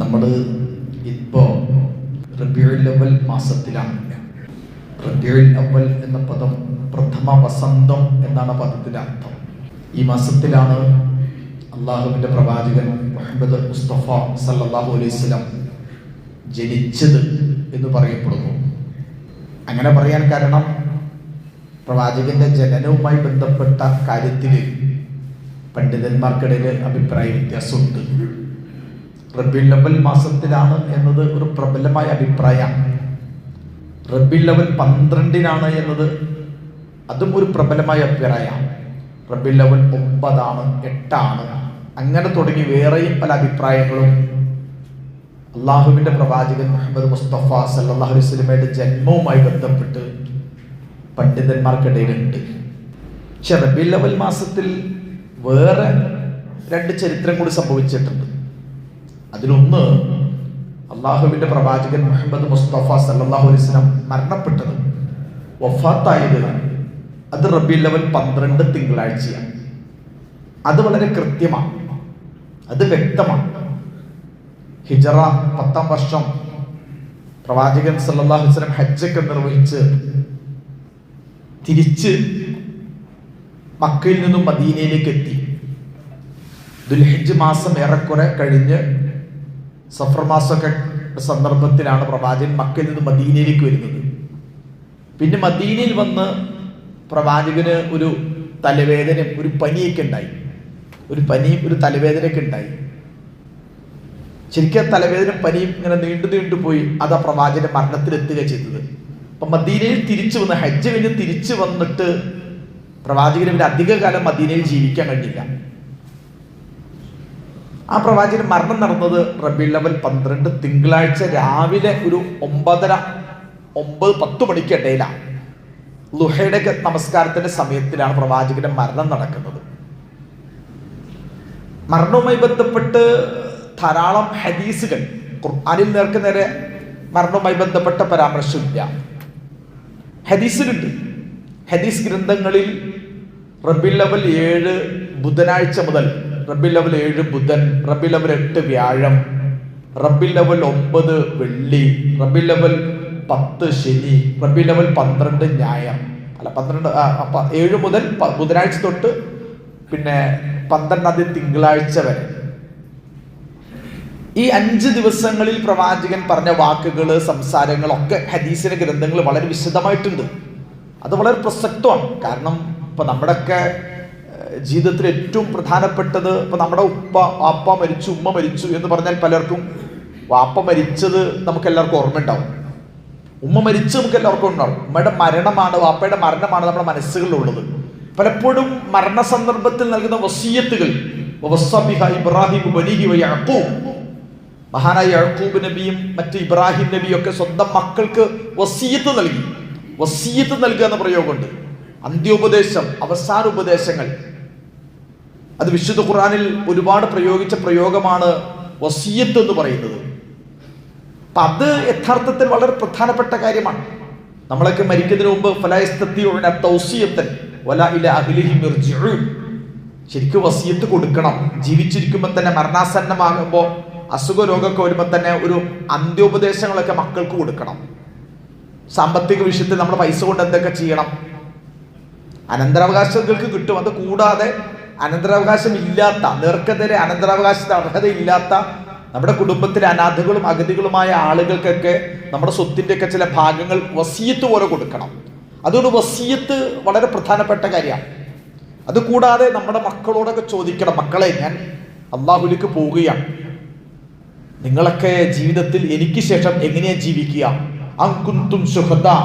നമ്മൾ ഇപ്പോൾ റബീഉൽ അവ്വൽ മാസത്തിലാണ്. റബീഉൽ അവ്വൽ എന്ന പദം പ്രഥമ വസന്തം എന്നാണ് പദത്തിൻ്റെ അർത്ഥം. ഈ മാസത്തിലാണ് അള്ളാഹുവിൻ്റെ പ്രവാചകൻ മുഹമ്മദ് മുസ്തഫ സല്ലല്ലാഹു അലൈഹി വസല്ലം ജനിച്ചത് എന്ന് പറയപ്പെടുന്നു. അങ്ങനെ പറയാൻ കാരണം പ്രവാചകന്റെ ജനനവുമായി ബന്ധപ്പെട്ട കാര്യത്തിൽ പണ്ഡിതന്മാർക്കിടയിൽ അഭിപ്രായ വ്യത്യാസമുണ്ട്. റബീഉൽ അവ്വൽ മാസത്തിലാണ് എന്നത് ഒരു പ്രബലമായ അഭിപ്രായമാണ്. റബീഉൽ അവ്വൽ 12-നാണ് എന്നത് അതും ഒരു പ്രബലമായ അഭിപ്രായമാണ്. റബീഉൽ അവ്വൽ 9-ആണ്, 8-ആണ്, അങ്ങനെ തുടങ്ങി വേറെയും പല അഭിപ്രായങ്ങളും അള്ളാഹുവിൻ്റെ പ്രവാചകൻ മുഹമ്മദ് മുസ്തഫ സല്ലല്ലാഹു അലൈഹി വസല്ലമയുടെ ജന്മവുമായി ബന്ധപ്പെട്ട് പണ്ഡിതന്മാർക്കിടയിലുണ്ട്. പക്ഷെ റബീഉൽ അവ്വൽ മാസത്തിൽ വേറെ 2 ചരിത്രം കൂടി സംഭവിച്ചിട്ടുണ്ട്. അതിലൊന്ന്, അള്ളാഹുവിൻ്റെ പ്രവാചകൻ മുഹമ്മദ് മുസ്തഫ സല്ലല്ലാഹു അലൈഹി വസല്ലം മരണപ്പെട്ടത്, വഫാത്തായത് അത് റബീഉൽ അവ്വൽ 12 തിങ്കളാഴ്ചയാണ്. അത് വളരെ കൃത്യമാണ്, അത് വ്യക്തമാണ്. ഹിജറ 10-ാം വർഷം പ്രവാചകൻ സല്ലല്ലാഹു അലൈഹി വസല്ലം ഹജ്ജൊക്കെ നിർവഹിച്ച് തിരിച്ച് മക്കയിൽ നിന്നും മദീനയിലേക്ക് എത്തി. ദുൽഹിജ്ജ് മാസം ഏറെക്കുറെ കഴിഞ്ഞ് സഫർ മാസമൊക്കെ സന്ദർഭത്തിലാണ് പ്രവാചകൻ മക്കയിൽ നിന്ന് മദീനയിലേക്ക് വരുന്നത്. പിന്നെ മദീനയിൽ വന്ന് പ്രവാചകന് ഒരു തലവേദനയും ഒരു പനിയൊക്കെ ഉണ്ടായി. ഒരു പനിയും ഒരു തലവേദനയൊക്കെ ഉണ്ടായി. ശരിക്കും തലവേദന പനിയും ഇങ്ങനെ നീണ്ടു പോയി. അതാ പ്രവാചകന്റെ മരണത്തിലെത്തുക ചെയ്തത്. അപ്പം മദീനയിൽ തിരിച്ചു വന്ന് ഹജ്ജ് കഴിഞ്ഞ് തിരിച്ചു വന്നിട്ട് പ്രവാചകന് പിന്നെ അധികകാലം മദീനയിൽ ജീവിക്കാൻ കഴിഞ്ഞില്ല. ആ പ്രവാചകൻ മരണം നടന്നത് റബീഉൽ അവ്വൽ 12 തിങ്കളാഴ്ച രാവിലെ ഒരു 9:10 മണിക്ക് ഇടയിലാണ്. ളുഹയുടെ നമസ്കാരത്തിന്റെ സമയത്തിലാണ് പ്രവാചകന്റെ മരണം നടക്കുന്നത്. മരണവുമായി ബന്ധപ്പെട്ട് ധാരാളം ഹദീസുകൾ ഖുർആനിൽ നേർക്ക് നേരെ മരണവുമായി ബന്ധപ്പെട്ട പരാമർശമില്ല. ഹദീസിലുണ്ട്. ഹദീസ് ഗ്രന്ഥങ്ങളിൽ റബീഉൽ അവ്വൽ 7 ബുധനാഴ്ച മുതൽ റബീഉൽ അവ്വൽ 7 ബുധൻ, റബീഉൽ അവ്വൽ 8 വ്യാഴം, റബീഉൽ അവ്വൽ 9 വെള്ളി, റബീഉൽ അവ്വൽ 10 ശനി, റബീഉൽ അവ്വൽ 12 ഞായർ, അല്ല 7 മുതൽ ബുധനാഴ്ച തൊട്ട് പിന്നെ 12-ാം തീയതി തിങ്കളാഴ്ച വരെ ഈ 5 ദിവസങ്ങളിൽ പ്രവാചകൻ പറഞ്ഞ വാക്കുകൾ, സംസാരങ്ങളൊക്കെ ഹദീസിന്റെ ഗ്രന്ഥങ്ങൾ വളരെ വിശദമായിട്ടുണ്ട്. അത് വളരെ പ്രസക്തമാണ്. കാരണം ഇപ്പൊ നമ്മുടെയൊക്കെ ജീവിതത്തിൽ ഏറ്റവും പ്രധാനപ്പെട്ടത്, ഇപ്പൊ നമ്മുടെ വാപ്പ മരിച്ചു, ഉമ്മ മരിച്ചു എന്ന് പറഞ്ഞാൽ പലർക്കും വാപ്പ മരിച്ചത് നമുക്ക് എല്ലാവർക്കും ഓർമ്മ ഉണ്ടാവും, ഉമ്മ മരിച്ചു നമുക്ക് എല്ലാവർക്കും ഉണ്ടാവും. ഉമ്മയുടെ മരണമാണ്, വാപ്പയുടെ മരണമാണ് നമ്മുടെ മനസ്സുകളിലുള്ളത്. പലപ്പോഴും മരണ സന്ദർഭത്തിൽ നൽകുന്ന വസിയത്തുകൾ, ഇബ്രാഹിം ബനീഹി വ യഅഖൂബ്, മഹാനായ യഅഖൂബ് നബിയും മറ്റ് ഇബ്രാഹിം നബിയും ഒക്കെ സ്വന്തം മക്കൾക്ക് വസിയത്ത് നൽകി. വസിയത്ത് നൽകുക എന്ന പ്രയോഗമുണ്ട്. അന്ത്യോപദേശം, അവസാന ഉപദേശങ്ങൾ, അത് വിശുദ്ധ ഖുർആനിൽ ഒരുപാട് പ്രയോഗിച്ച പ്രയോഗമാണ് വസിയത്ത് എന്ന് പറയുന്നത്. അപ്പൊ അത് യഥാർത്ഥത്തിൽ വളരെ പ്രധാനപ്പെട്ട കാര്യമാണ്. നമ്മളൊക്കെ മരിക്കുന്നതിന് മുമ്പ് ശരിക്കും വസിയത്ത് കൊടുക്കണം. ജീവിച്ചിരിക്കുമ്പോൾ തന്നെ, മരണാസന്നമാകുമ്പോൾ, അസുഖ രോഗമൊക്കെ വരുമ്പോൾ തന്നെ ഒരു അന്ത്യോപദേശങ്ങളൊക്കെ മക്കൾക്ക് കൊടുക്കണം. സാമ്പത്തിക വിഷയത്തിൽ നമ്മൾ പൈസ കൊണ്ട് എന്തൊക്കെ ചെയ്യണം, അനന്തരാവകാശങ്ങൾക്ക് കിട്ടും. അത് കൂടാതെ അനന്തരാവകാശം ഇല്ലാത്ത, നേർക്കെതിരെ അനന്തരാവകാശത്തിന് അർഹതയില്ലാത്ത നമ്മുടെ കുടുംബത്തിലെ അനാഥകളും അഗതികളുമായ ആളുകൾക്കൊക്കെ നമ്മുടെ സ്വത്തിൻ്റെയൊക്കെ ചില ഭാഗങ്ങൾ വസിയത്ത് പോലെ കൊടുക്കണം. അതുകൊണ്ട് വസിയത്ത് വളരെ പ്രധാനപ്പെട്ട കാര്യമാണ്. അതുകൂടാതെ നമ്മുടെ മക്കളോടൊക്കെ ചോദിക്കണം, മക്കളെ, ഞാൻ അള്ളാഹുലേക്ക് പോവുകയാണ്, നിങ്ങളൊക്കെ ജീവിതത്തിൽ എനിക്ക് ശേഷം എങ്ങനെയാ ജീവിക്കുക? അൻകുന്തും ശുഹദാ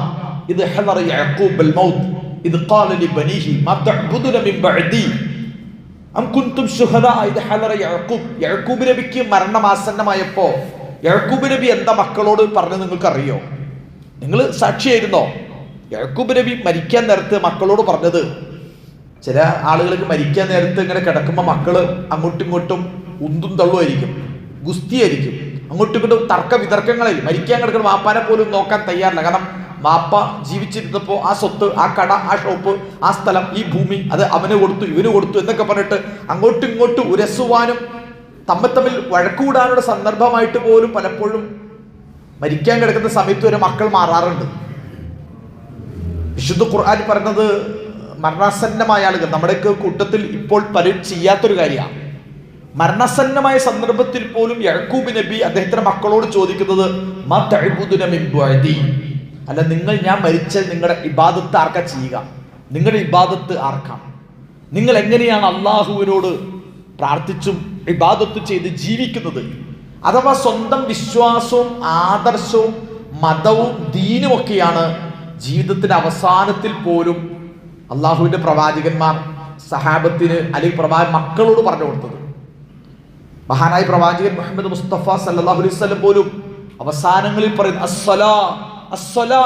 ഇദ് ഹദറ യഅഖൂബൽ മൗത്ത് ഇദ് ഖാല ലിബനീഹി മാ തഅബുദുന മിൻ ബഅദി അൻകുന്തും ശുഹദാ ഇദ് ഹദറ യഅഖൂബ്. യഅഖൂബ് നബിക്ക് മരണമാസന്നമായപ്പോൾ യഅഖൂബ് നബി എന്താ മക്കളോട് പറഞ്ഞു നിങ്ങൾക്ക് അറിയോ? നിങ്ങൾ സാക്ഷിയായിരുന്നോ? യഅഖൂബ് നബി മരിക്കാൻ നേരത്ത് മക്കളോട് പറഞ്ഞത്, ചില ആളുകൾക്ക് മരിക്കാൻ നേരത്ത് ഇങ്ങനെ കിടക്കുമ്പോൾ മക്കള് അങ്ങോട്ടും ഇങ്ങോട്ടും ഉന്തും തള്ളുമായിരിക്കും, ഗുസ്തിയായിരിക്കും, അങ്ങോട്ടും ഇങ്ങോട്ടും തർക്ക വിതർക്കങ്ങളിൽ. മരിക്കാൻ കിടക്കുന്ന വാപ്പാനെ പോലും നോക്കാൻ തയ്യാറില്ല. കാരണം വാപ്പ ജീവിച്ചിരുന്നപ്പോൾ ആ സ്വത്ത്, ആ കട, ആ ഷോപ്പ്, ആ സ്ഥലം, ഈ ഭൂമി, അത് അവന് കൊടുത്തു, ഇവന് കൊടുത്തു എന്നൊക്കെ പറഞ്ഞിട്ട് അങ്ങോട്ടും ഇങ്ങോട്ടും ഉരസുവാനും തമ്മിൽ വഴക്കുകൂടാനുള്ള സന്ദർഭമായിട്ട് പോലും പലപ്പോഴും മരിക്കാൻ കിടക്കുന്ന സമയത്ത് വരെ മക്കൾ മാറാറുണ്ട്. വിശുദ്ധ ഖുർആൻ പറഞ്ഞത് മരണാസന്നമായ ആളുകൾ നമ്മുടെയൊക്കെ കൂട്ടത്തിൽ ഇപ്പോൾ പലരും ചെയ്യാത്തൊരു കാര്യമാണ്. മരണാസന്നമായ സന്ദർഭത്തിൽ പോലും യഅ്ഖൂബ് നബി അദ്ദേഹത്തിന്റെ മക്കളോട് ചോദിക്കുന്നത് മാ തഅബുദുന മിൻ ബഅദി, അല്ല നിങ്ങൾ ഞാൻ മരിച്ചാൽ നിങ്ങളുടെ ഇബാദത്ത് ആർക്കാ ചെയ്യുക? നിങ്ങളുടെ ഇബാദത്ത് ആർക്കാണ്? നിങ്ങൾ എങ്ങനെയാണ് അള്ളാഹുവിനോട് പ്രാർത്ഥിച്ചും ഇബാദത്ത് ചെയ്ത് ജീവിക്കുന്നത്? അഥവാ സ്വന്തം വിശ്വാസവും ആദർശവും മതവും ദീനും ഒക്കെയാണ് ജീവിതത്തിന്റെ അവസാനത്തിൽ പോലും അള്ളാഹുവിന്റെ പ്രവാചകന്മാർ സഹാബത്തിന് അല്ലെങ്കിൽ മക്കളോട് പറഞ്ഞു കൊടുത്തത്. മഹാനായ പ്രവാചകൻ മുഹമ്മദ് മുസ്തഫ സല്ലല്ലാഹു അലൈഹി വസല്ലം പോലും അവസാനങ്ങളിൽ പറയുന്ന അസ്സലാ അസ്സലാ,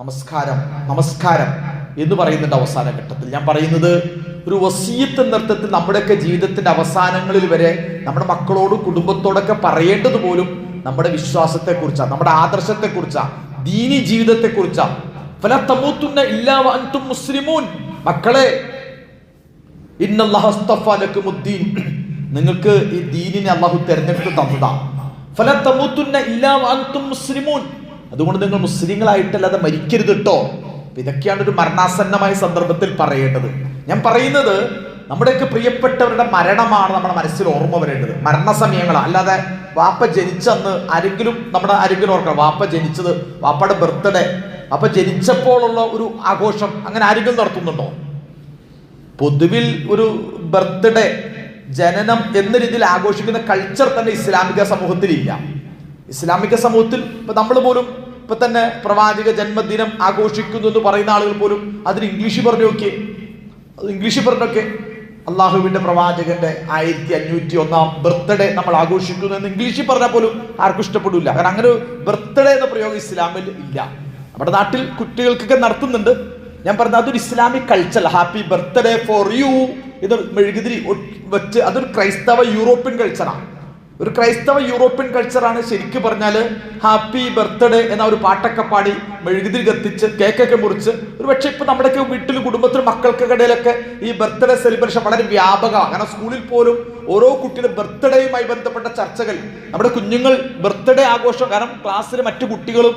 നമസ്കാരം നമസ്കാരം എന്ന് പറയുന്നുണ്ട് അവസാന ഘട്ടത്തിൽ. ഞാൻ പറയുന്നത് ഒരു വസിയത്ത് എന്ന അർത്ഥത്തിൽ നമ്മുടെയൊക്കെ ജീവിതത്തിന്റെ അവസാനങ്ങളിൽ വരെ നമ്മുടെ മക്കളോടും കുടുംബത്തോടൊക്കെ പറയേണ്ടത് പോലും നമ്മുടെ വിശ്വാസത്തെ കുറിച്ചാണ്, നമ്മുടെ ആദർശത്തെ കുറിച്ചാണ്, ദീനി ജീവിതത്തെ കുറിച്ചാണ്. ഫലാ തമൂതുന്ന ഇല്ലാ വഅൻതും മുസ്ലിമൂൻ, മക്കളെ ഇന്നല്ലാഹു അസ്തഫാ ലക്കുമുദ്ദീൻ, നിങ്ങൾക്ക് ഈ ദീനിനെ അല്ലാഹു തിരഞ്ഞെടുത്ത് തന്നതാണ്. ഫലാ തമൂതുന്ന ഇല്ലാ വഅൻതും മുസ്ലിമൂൻ, അതുകൊണ്ട് നിങ്ങൾ മുസ്ലിങ്ങളായിട്ടല്ലാതെ മരിക്കരുത് കേട്ടോ. ഇതൊക്കെയാണ് ഒരു മരണാസന്നമായ സന്ദർഭത്തിൽ പറയേണ്ടത്. ഞാൻ പറയുന്നത് നമ്മുടെയൊക്കെ പ്രിയപ്പെട്ടവരുടെ മരണമാണ് നമ്മുടെ മനസ്സിൽ ഓർമ്മ വരേണ്ടത്, മരണസമയങ്ങളാണ്. അല്ലാതെ വാപ്പ ജനിച്ചന്ന് നമ്മുടെ ആരെങ്കിലും ഓർക്കണം, വാപ്പ ജനിച്ചത്, വാപ്പയുടെ ബർത്ത്ഡേ, വാപ്പ ജനിച്ചപ്പോഴുള്ള ഒരു ആഘോഷം അങ്ങനെ ആരെങ്കിലും നടത്തുന്നുണ്ടോ? പൊതുവിൽ ഒരു ബർത്ത്ഡേ, ജനനം എന്ന രീതിയിൽ ആഘോഷിക്കുന്ന കൾച്ചർ തന്നെ ഇസ്ലാമിക സമൂഹത്തിൽ ഇല്ല. ഇസ്ലാമിക സമൂഹത്തിൽ ഇപ്പൊ നമ്മൾ പോലും ഇപ്പൊ തന്നെ പ്രവാചക ജന്മദിനം ആഘോഷിക്കുന്നു എന്ന് പറയുന്ന ആളുകൾ പോലും അതിന് ഇംഗ്ലീഷ് പറഞ്ഞൊക്കെ അള്ളാഹുവിന്റെ പ്രവാചകന്റെ 1501 ബർത്ത്ഡേ നമ്മൾ ആഘോഷിക്കുന്നു എന്ന് ഇംഗ്ലീഷിൽ പറഞ്ഞാൽ പോലും ആർക്കും ഇഷ്ടപ്പെടില്ല. കാരണം അങ്ങനെ ഒരു ബർത്ത്ഡേ എന്ന പ്രയോഗം ഇസ്ലാമിൽ ഇല്ല. നമ്മുടെ നാട്ടിൽ കുട്ടികൾക്കൊക്കെ നടത്തുന്നുണ്ട്. ഞാൻ പറഞ്ഞ അതൊരു Islamic culture. Happy birthday for you ഇത് മെഴുകുതിരി വെച്ച് അതൊരു ക്രൈസ്തവ യൂറോപ്യൻ കൾച്ചറാണ്. ഒരു ക്രൈസ്തവ യൂറോപ്യൻ കൾച്ചറാണ് ശരിക്കും പറഞ്ഞാല് ഹാപ്പി ബർത്ത്ഡേ എന്ന ഒരു പാട്ടൊക്കെ പാടി മെഴുകുതിരി കത്തിച്ച് കേക്കൊക്കെ മുറിച്ച്. ഒരു പക്ഷെ ഇപ്പൊ നമ്മുടെയൊക്കെ വീട്ടിൽ കുടുംബത്തിൽ മക്കൾക്കൊക്കെ ഇടയിലൊക്കെ ഈ ബർത്ത്ഡേ സെലിബ്രേഷൻ വളരെ വ്യാപകമാണ്. കാരണം സ്കൂളിൽ പോലും ഓരോ കുട്ടിയുടെ ബർത്ത്ഡേയുമായി ബന്ധപ്പെട്ട ചർച്ചകൾ, നമ്മുടെ കുഞ്ഞുങ്ങൾ ബർത്ത്ഡേ ആഘോഷം, കാരണം ക്ലാസ്സിലെ മറ്റു കുട്ടികളും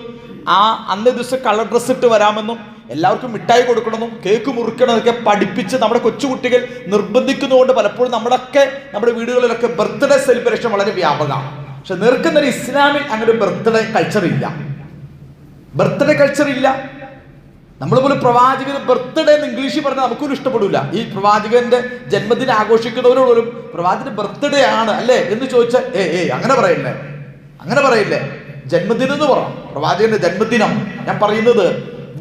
അന്നേ ദിവസം കളർ ഡ്രസ് ഇട്ട് വരാമെന്നും എല്ലാവർക്കും മിഠായി കൊടുക്കണമെന്നും കേക്ക് മുറിക്കണമെന്നൊക്കെ പഠിപ്പിച്ച് നമ്മുടെ കൊച്ചുകുട്ടികൾ നിർബന്ധിക്കുന്നതുകൊണ്ട് പലപ്പോഴും നമ്മുടെ വീടുകളിലൊക്കെ ബർത്ത്ഡേ സെലിബ്രേഷൻ വളരെ വ്യാപകമാണ്. പക്ഷെ നേർക്കുന്നൊരു ഇസ്ലാമിൽ അങ്ങനെ ഒരു ബർത്ത്ഡേ കൾച്ചർ ഇല്ല. നമ്മൾ പോലും പ്രവാചകന് ബർത്ത്ഡേ എന്ന് ഇംഗ്ലീഷിൽ പറഞ്ഞാൽ നമുക്കൊന്നും ഇഷ്ടപ്പെടില്ല. ഈ പ്രവാചകന്റെ ജന്മദിനം ആഘോഷിക്കുന്നവരോട് പോലും പ്രവാചകന്റെ ബർത്ത്ഡേ ആണ് അല്ലേ എന്ന് ചോദിച്ചാൽ അങ്ങനെ പറയില്ലേ, ജന്മദിനം എന്ന് പറയാം, പ്രവാചകന്റെ ജന്മദിനം. ഞാൻ പറയുന്നത്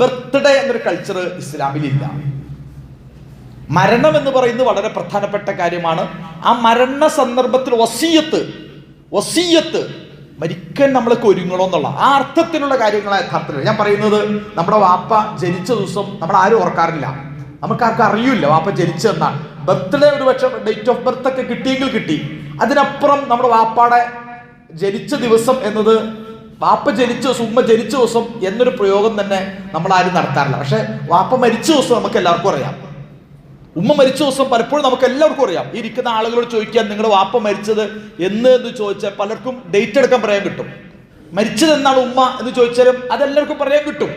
ബർത്ത്ഡേ എന്നൊരു കൾച്ചർ ഇസ്ലാമിലില്ല. മരണം എന്ന് പറയുന്നത് വളരെ പ്രധാനപ്പെട്ട കാര്യമാണ്. ആ മരണ സന്ദർഭത്തിൽ വസിയത്ത് മരിക്കാൻ നമ്മളൊക്കെ ഒരുങ്ങണോ എന്നുള്ള ആ അർത്ഥത്തിലുള്ള കാര്യങ്ങളെ യഥാർത്ഥത്തിൽ ഞാൻ പറയുന്നത്. നമ്മുടെ വാപ്പ ജനിച്ച ദിവസം നമ്മൾ ആരും ഓർക്കാറില്ല, നമുക്കാർക്കും അറിയില്ല വാപ്പ ജനിച്ചെന്നാണ്. ബർത്ത്ഡേ ഒരു പക്ഷേ ഡേറ്റ് ഓഫ് ബർത്ത് ഒക്കെ കിട്ടിയെങ്കിൽ കിട്ടി. അതിനപ്പുറം നമ്മുടെ വാപ്പയുടെ ജനിച്ച ദിവസം എന്നത്, വാപ്പ ജനിച്ച ദിവസം, ഉമ്മ ജനിച്ച ദിവസം എന്നൊരു പ്രയോഗം തന്നെ നമ്മൾ ആരും നടത്താറില്ല. പക്ഷെ വാപ്പ മരിച്ച ദിവസം നമുക്ക് എല്ലാവർക്കും അറിയാം, ഉമ്മ മരിച്ച ദിവസം പലപ്പോഴും നമുക്ക് എല്ലാവർക്കും അറിയാം. ഈ ഇരിക്കുന്ന ആളുകളോട് ചോദിക്കാൻ നിങ്ങളുടെ വാപ്പ മരിച്ചത് എന്ന് ചോദിച്ചാൽ പലർക്കും ഡേറ്റ് എടുക്കാൻ പറയാൻ കിട്ടും. മരിച്ചത് എന്നാണ് ഉമ്മ എന്ന് ചോദിച്ചാലും അതെല്ലാവർക്കും പറയാൻ കിട്ടും.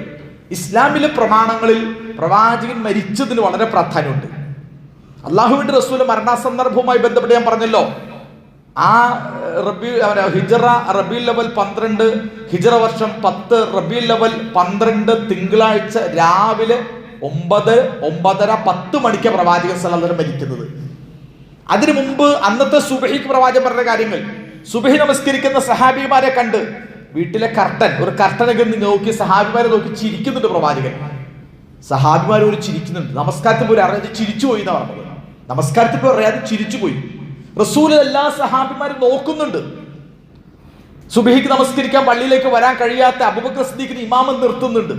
ഇസ്ലാമിലെ പ്രമാണങ്ങളിൽ പ്രവാചകൻ മരിച്ചതിന് വളരെ പ്രാധാന്യമുണ്ട്. അള്ളാഹുവിന്റെ റസൂൽ മരണസന്ദർഭവുമായി ബന്ധപ്പെട്ട് ഞാൻ പറഞ്ഞല്ലോ, ആ ഹിജറ റബീഉൽ അവൽ 12, ഹിജറ വർഷം 10 റബീഉൽ അവൽ 12 തിങ്കളാഴ്ച രാവിലെ 9, 9:30, 10 മണിക്ക് പ്രവാചകൻ സല്ലല്ലാഹു അലൈഹി വസല്ലം മരിക്കുന്നത്. അതിനു മുമ്പ് അന്നത്തെ സുബഹിക്ക് പ്രവാചകൻ പറഞ്ഞ കാര്യങ്ങൾ, സുബഹി നമസ്കരിക്കുന്ന സഹാബിമാരെ കണ്ട് വീട്ടിലെ ഒരു കർട്ടനൊക്കെ നോക്കി സഹാബിമാരെ നോക്കി ചിരിക്കുന്നുണ്ട് പ്രവാചകൻ. സഹാബിമാർ ഒരു ചിരിക്കുന്നുണ്ട്. നമസ്കാരത്തിൽ പോലും അറിയാതെ ചിരിച്ചുപോയി എന്നാണ് പറഞ്ഞത്. നമസ്കാരത്തിൽ പോലും അറിയാതെ ചിരിച്ചുപോയി. റസൂൽ എല്ലാ സഹാബിമാരും നോക്കുന്നുണ്ട്. സുബഹിക്ക് നമസ്കരിക്കാൻ പള്ളിയിലേക്ക് വരാൻ കഴിയാത്ത അബൂബക്കർ സിദ്ദീഖിനെ ഇമാമൻ നിർത്തുന്നുണ്ട്.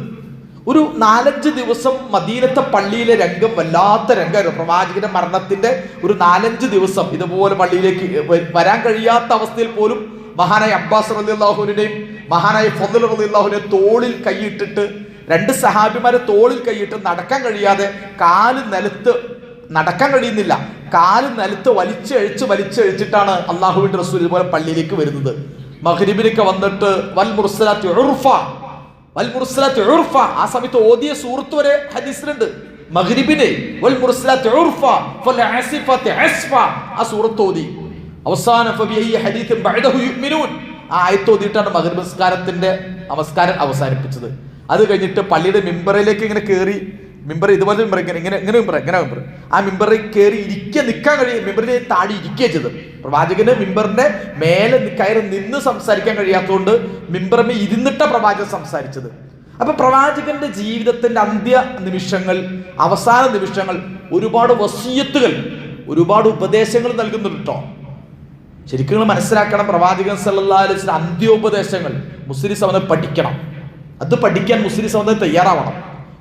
ഒരു 4-5 ദിവസം മദീനത്തെ പള്ളിയിലെ രംഗം വല്ലാത്ത രംഗമായിരുന്നു. പ്രവാചകന്റെ മരണത്തിന്റെ ഒരു 4-5 ദിവസം ഇതുപോലെ പള്ളിയിലേക്ക് വരാൻ കഴിയാത്ത അവസ്ഥയിൽ പോലും മഹാനായ അബ്ബാസ് റളിയല്ലാഹു അൻഹുവിനെയും മഹാനായ ഫദ്ൽ റളിയല്ലാഹു അൻഹുവിനെ തോളിൽ കൈയിട്ടിട്ട്, 2 സഹാബിമാരെ തോളിൽ കൈയിട്ട് നടക്കാൻ കഴിയാതെ കാല് നിലത്ത് നടക്കാൻ കഴിയുന്നില്ല. കാല് നിലത്ത് വലിച്ചഴിച്ചിട്ടാണ് അള്ളാഹുവിന്റെ റസൂൽ ഇതുപോലെ പള്ളിയിലേക്ക് വരുന്നത്. മഗ്രിബിനൊക്കെ വന്നിട്ട് വൽ മുർസലാത്തി ഉർഫ ആ സമയത്ത് ഓതിയ സൂറത്ത് വരെ ഹദീസിലുണ്ട്. മഗ്രിബിനെ വൽ മുർസലാത്തി ഉർഫ ഫൽ ആസിഫാത്തി അസ്ഫ ആ സൂറത്ത് ഓതി അവസാനം ഫബിഅയ്യി ഹദീസിൻ ബഅദഹു യുഅ്മിനൂൻ ആ ആയത്ത് ഓതിയിട്ടാണ് മഗ്രിബ് നിസ്കാരത്തിന്റെ നമസ്കാരം അവസാനിപ്പിച്ചത്. അത് കഴിഞ്ഞിട്ട് പള്ളിയുടെ മിമ്പറിലേക്ക് ഇങ്ങനെ കയറി, മിമ്പർ ഇതുപോലെ മിമ്പർ ഇങ്ങനെ ആ മിമ്പറിൽ കയറി നിൽക്കാൻ കഴിയും. മിമ്പറിൽ താഴെ ഇരിക്കുക ചെയ്തത്. പ്രവാചകന് മിമ്പറിന്റെ മേലെ കയറി നിന്ന് സംസാരിക്കാൻ കഴിയാത്തതുകൊണ്ട് മിമ്പറിൽ ഇരുന്നിട്ട പ്രവാചകൻ സംസാരിച്ചത്. അപ്പൊ പ്രവാചകന്റെ ജീവിതത്തിന്റെ അന്ത്യ നിമിഷങ്ങൾ, അവസാന നിമിഷങ്ങൾ ഒരുപാട് വസിയത്തുകൾ, ഒരുപാട് ഉപദേശങ്ങൾ നൽകുന്നുണ്ട് കേട്ടോ. ശരിക്കും നിങ്ങൾ മനസ്സിലാക്കണം, പ്രവാചകൻ സല്ലല്ലാഹു അലൈഹി വസല്ലം അന്ത്യോപദേശങ്ങൾ മുസ്ലിം സമുദായം പഠിക്കണം. അത് പഠിക്കാൻ മുസ്ലിം സമുദായം തയ്യാറാവണം.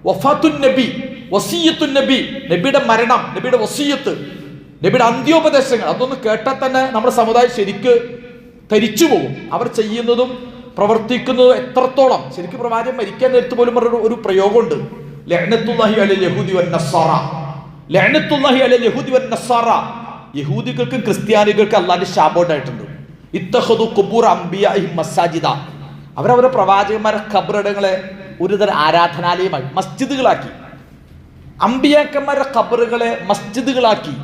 വഫാത്തുൻ നബി, വസിയ്യത്തുൻ നബി, നബിയുടെ മരണം, നബിയുടെ വസിയ്യത്ത്, നബിയുടെ അന്ത്യോപദേശങ്ങൾ, അതൊന്ന് കേട്ടാൽ തന്നെ നമ്മുടെ സമുദായം ശരിക്ക് തരിച്ചു പോകും. അവർ ചെയ്യുന്നതും പ്രവർത്തിക്കുന്നതും എത്രത്തോളം. ശരിക്കും പ്രവാചകൻ മരിക്കാൻ നേരത്ത് പോലും ഒരു പ്രയോഗമുണ്ട്, ലഅ്നത്തുല്ലാഹി അലൽ യഹൂദി വൻ നസ്സാറ, ലഅ്നത്തുല്ലാഹി അലൽ യഹൂദി വൻ നസ്സാറ. യഹൂദികൾക്കും ക്രിസ്ത്യാനികൾക്കും അല്ലാഹുവിന്റെ ശാപമുണ്ടായിട്ടുണ്ട്. ഇത്തഖദു ഖുബൂർ അംബിയാഇഹിം മസാജിദ, അവരവരുടെ പ്രവാചകന്മാരെ ഖബറിടങ്ങളെ ഒരുതരം ആരാധനാലയമായി മസ്ജിദുകളാക്കി. അമ്പിയാക്കന്മാരുടെ ഖബറുകളെ മസ്ജിദുകളാക്കി.